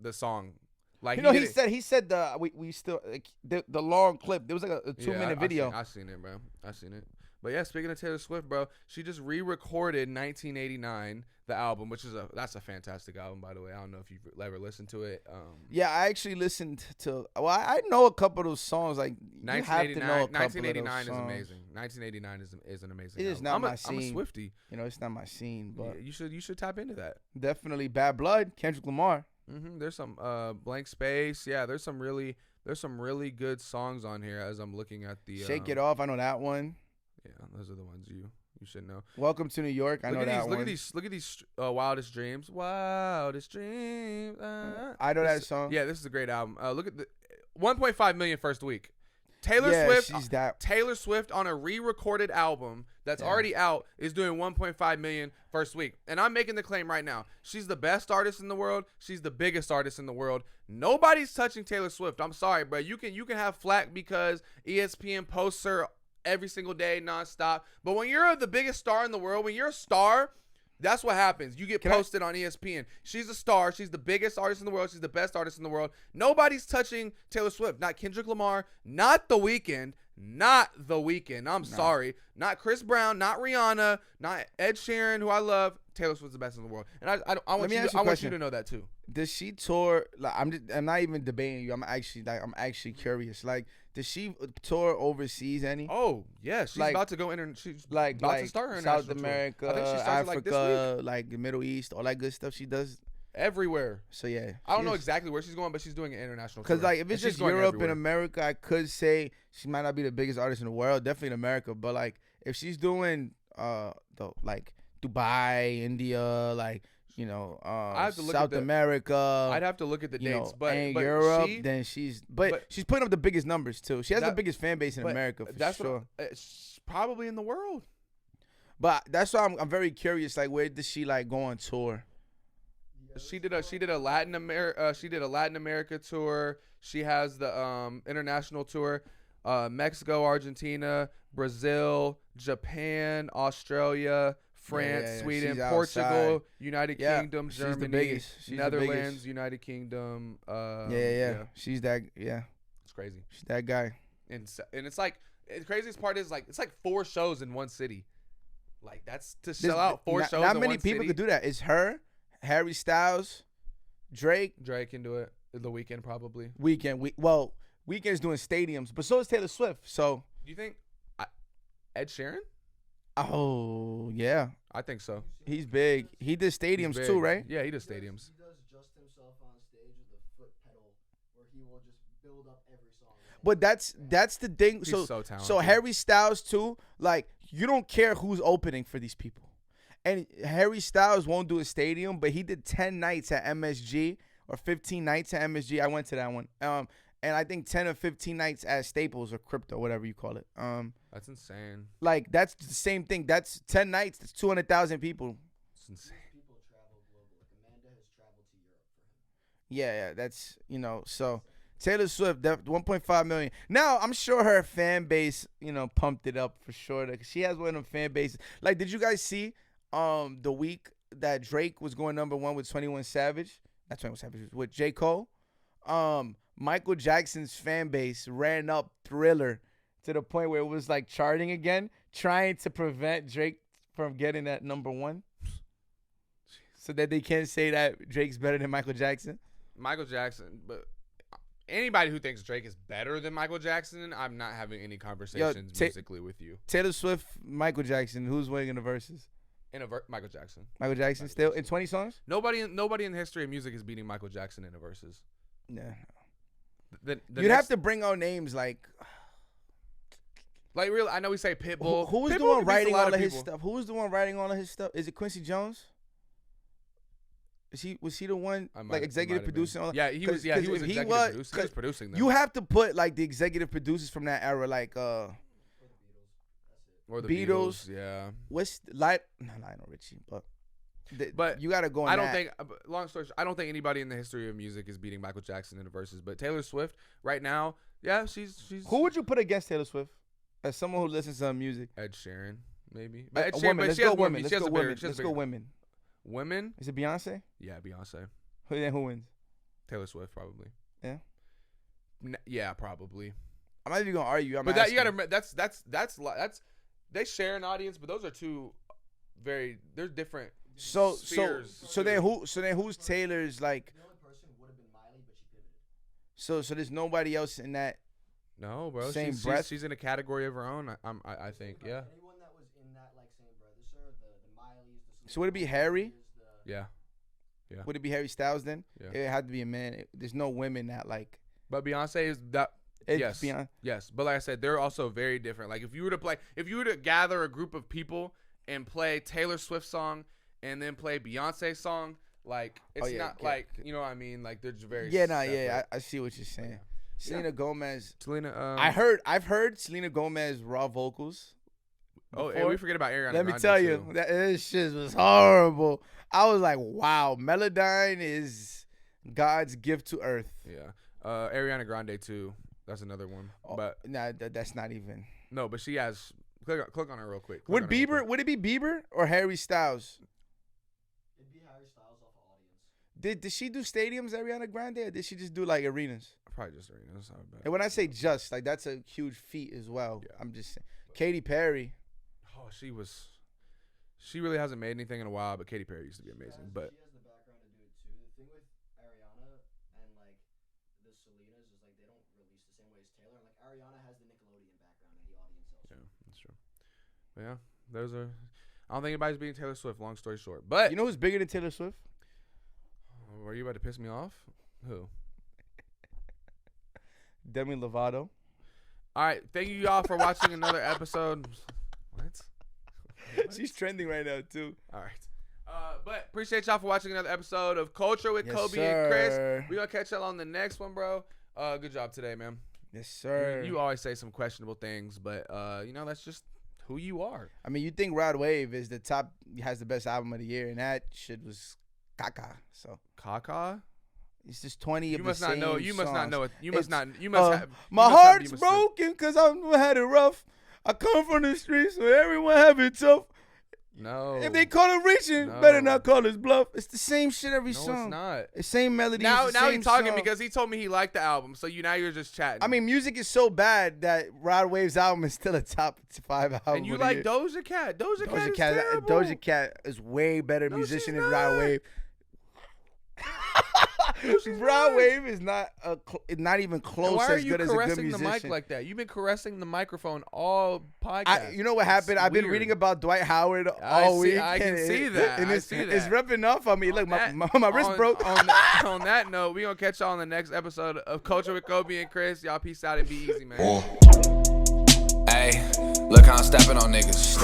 the song. Like he said we still like the long clip. There was like a 2-minute video. I seen it, bro. I seen it. But yeah, speaking of Taylor Swift, bro, she just re-recorded 1989, the album, which is that's a fantastic album, by the way. I don't know if you've ever listened to it. Yeah, I actually listened to. Well, I know a couple of those songs. Like 1989 is amazing. 1989 is an amazing. It is not my scene. I'm a Swiftie. It's not my scene, but yeah, you should tap into that. Definitely Bad Blood, Kendrick Lamar. There's some Blank Space. Yeah, there's some really good songs on here as I'm looking at the Shake It Off. I know that one. Yeah, those are the ones you should know. Welcome to New York. I know that one. Look at these Wildest Dreams. Wildest Dreams. I know that song. Yeah, this is a great album. Look at the 1.5 million first week. Taylor Swift on a re-recorded album that's already out is doing 1.5 million first week. And I'm making the claim right now. She's the best artist in the world. She's the biggest artist in the world. Nobody's touching Taylor Swift. I'm sorry, bro. You can have flack because ESPN posts her every single day, nonstop. But when you're the biggest star in the world, when you're a star, that's what happens. You get posted on ESPN. She's a star. She's the biggest artist in the world. She's the best artist in the world. Nobody's touching Taylor Swift. Not Kendrick Lamar. Not The Weeknd. I'm sorry. Not Chris Brown. Not Rihanna. Not Ed Sheeran, who I love. Taylor Swift's the best in the world, and I want me you. ask To, you I a want you question. to know that too. Does she tour? Like, I'm not even debating you. I'm actually curious. Like, does she tour overseas any? Oh yeah, she's Like- about to go She's Like about to start her South international tour. America, I think she starts it, like, this Africa, like the Middle East, all that good stuff she does. Everywhere. So yeah, I don't know exactly where she's going, but she's doing an international tour. Because like if it's And she's just going Europe everywhere. and America, I could say she might not be the biggest artist in the world. Definitely in America, but like if she's doing like Dubai, India, like you know have to look South at the- America, I'd have to look at the you dates, know, but and but Europe, she, then she's but- she's putting up the biggest numbers too. She has the That- biggest fan base in but America for that's sure. it's probably in the world. But that's why I'm very curious. Like, where does she like go on tour? She did a Latin America tour. She has the international tour, Mexico, Argentina, Brazil, Japan, Australia, France, yeah, Sweden, she's Portugal, outside. United Yeah, Kingdom, she's the Germany, biggest. She's the Netherlands, biggest. United Kingdom. Yeah. She's that. Yeah, It's crazy. she's that guy. And it's like the craziest part is like it's like 4 shows in one city. Like that's to sell out 4 shows. Not in many one people city. could do that. It's her, Harry Styles, Drake, Drake can do it. The Weeknd probably. Weekend. Weekend's doing stadiums, but so is Taylor Swift. So, Do you think Ed Sheeran? oh yeah, I think so. he's big. He did He's stadiums big. too, right? Yeah, he does stadiums. He does just himself on stage with a foot pedal, where he will just build up every song. But that's the thing. He's So so talented. so Harry Styles too. Like you don't care who's opening for these people, and Harry Styles won't do a stadium, but he did 10 nights at MSG or 15 nights at MSG. I went to that one. And I think 10 or 15 nights at Staples or Crypto, whatever you call it. That's insane. Like that's the same thing. That's 10 nights. That's 200,000 people. It's insane. People travel global. Like Amanda has traveled to Europe for him. Yeah. That's So Taylor Swift, 1.5 million. Now I'm sure her fan base, pumped it up for sure. Cause she has one of them fan bases. Like, did you guys see the week that Drake was going #1 with 21 Savage? Not 21 Savage, with J. Cole. Michael Jackson's fan base ran up Thriller to the point where it was like charting again, trying to prevent Drake from getting that #1, so that they can't say that Drake's better than Michael Jackson. Michael Jackson, but anybody who thinks Drake is better than Michael Jackson, I'm not having any conversations musically with you. Taylor Swift, Michael Jackson, who's winning the verses? Michael Jackson. Michael Jackson still in 20 songs? Nobody in the history of music is beating Michael Jackson in a verses. Yeah. The You'd have to bring out names like real. I know we say Pitbull. who was the Pitbull one beats a writing lot all of his people. stuff? Who was the one writing all of his stuff? Is it Quincy Jones? Was he the one like executive producing all? Yeah, he was. Yeah, he was executive producing. He was producing them. You have to put like the executive producers from that era, like or the Beatles. Yeah. what's Lionel Richie, but you gotta go. I don't think. Long story short, I don't think anybody in the history of music is beating Michael Jackson in the verses. But Taylor Swift, right now, yeah, she's. Who would you put against Taylor Swift as someone who listens to her music? Ed Sheeran, maybe. A Ed Sheeran, woman. but Let's she has go more- women. she Let's has go a bigger- women. she has Let's a go bigger- women. Women? Is it Beyonce? Yeah, Beyonce. Who wins? Taylor Swift, probably. Yeah. Yeah, probably. I'm not even gonna argue. But that you gotta. That's. They share an audience, but those are two very. They're different. So spheres. then who's Taylor's like? The only person would have been Miley, but she pivoted. So there's nobody else in that. No, bro. Same she's, breath? she's in a category of her own. I think. Yeah. Anyone that was in that like same breath as her, the Mileys, the. So would it be Harry? Yeah. Would it be Harry Styles then? Yeah. It had to be a man. There's no women that like. But Beyonce is that. It's Yes. Beyonce. Yes. But like I said, they're also very different. Like if you were to gather a group of people and play Taylor Swift song and then play Beyonce song, like it's not like, you know what I mean? Like they're just very separate. I see what you're saying. Selena Gomez. Selena. I've heard Selena Gomez raw vocals. Oh, and before. we forget about Ariana Let me Grande, tell too. you, this shit was horrible. I was like, wow, Melodyne is God's gift to earth. Yeah. Ariana Grande too. That's another one. But nah, that's not even. no, but she has. Click on her real quick. Would it be Bieber or Harry Styles? It'd be Harry Styles off of Audience. Did she do stadiums, Ariana Grande, or did she just do like arenas? Probably just arenas. Not bad. And when I say just, like that's a huge feat as well. Yeah. I'm just saying. Katy Perry. Oh, she was She really hasn't made anything in a while, but Katy Perry used to be amazing. But she has the background to do it too. The thing with Ariana and like the Selenas is like they don't release the same way as Taylor. Like Ariana has the Nickelodeon background and the audience also. yeah, that's true. But yeah, those are. I don't think anybody's beating Taylor Swift. Long story short, but You know who's bigger than Taylor Swift? Were you about to piss me off? Who? Demi Lovato. All right, thank you y'all for watching another episode. What? She's trending right now too. All right. But appreciate y'all for watching another episode of Culture with Yes, Koby and Chris. sir. We gonna catch y'all on the next one, bro. Good job today, man. Yes, sir. You always say some questionable things, but that's just who you are. I mean, you think Rod Wave is the top, has the best album of the year, and that shit was caca. So Kaka? it's just 20 You of the must not know. same You must not songs. know it. You must It's, not. You must have. My heart's broken because I had it rough. I come from the streets where everyone have it tough. No. If they call it reaching, No. better not call us bluff. It's the same shit every No, song. it's not. The same melody. Now the same he's talking song. because he told me he liked the album. So now you're just chatting. I mean, music is so bad that Rod Wave's album is still a top 5 album. and you of the like year. Doja Cat. Doja Cat is Doja terrible. Cat is way better No, musician she's than not. Rod Wave. she's Rod not. Wave is not even close Why are as you good as a good caressing the musician. mic like that? You've been caressing the microphone all podcast. You know what happened? It's I've been weird. reading about Dwight Howard I all see- week. I can and see that. And I it's, see it's that. rubbing off on me. Look, my wrist on, broke. On that note, we gonna catch y'all on the next episode of Culture with Koby and Chris. Y'all peace out and be easy, man. Hey, look how I'm stepping on niggas.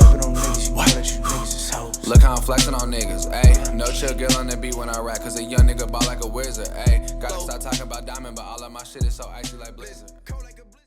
Look how I'm flexing on niggas. Ayy, no chill girl on the beat when I rap, cause a young nigga ball like a wizard. Ayy, gotta stop talking about diamond, but all of my shit is so icy like blizzard.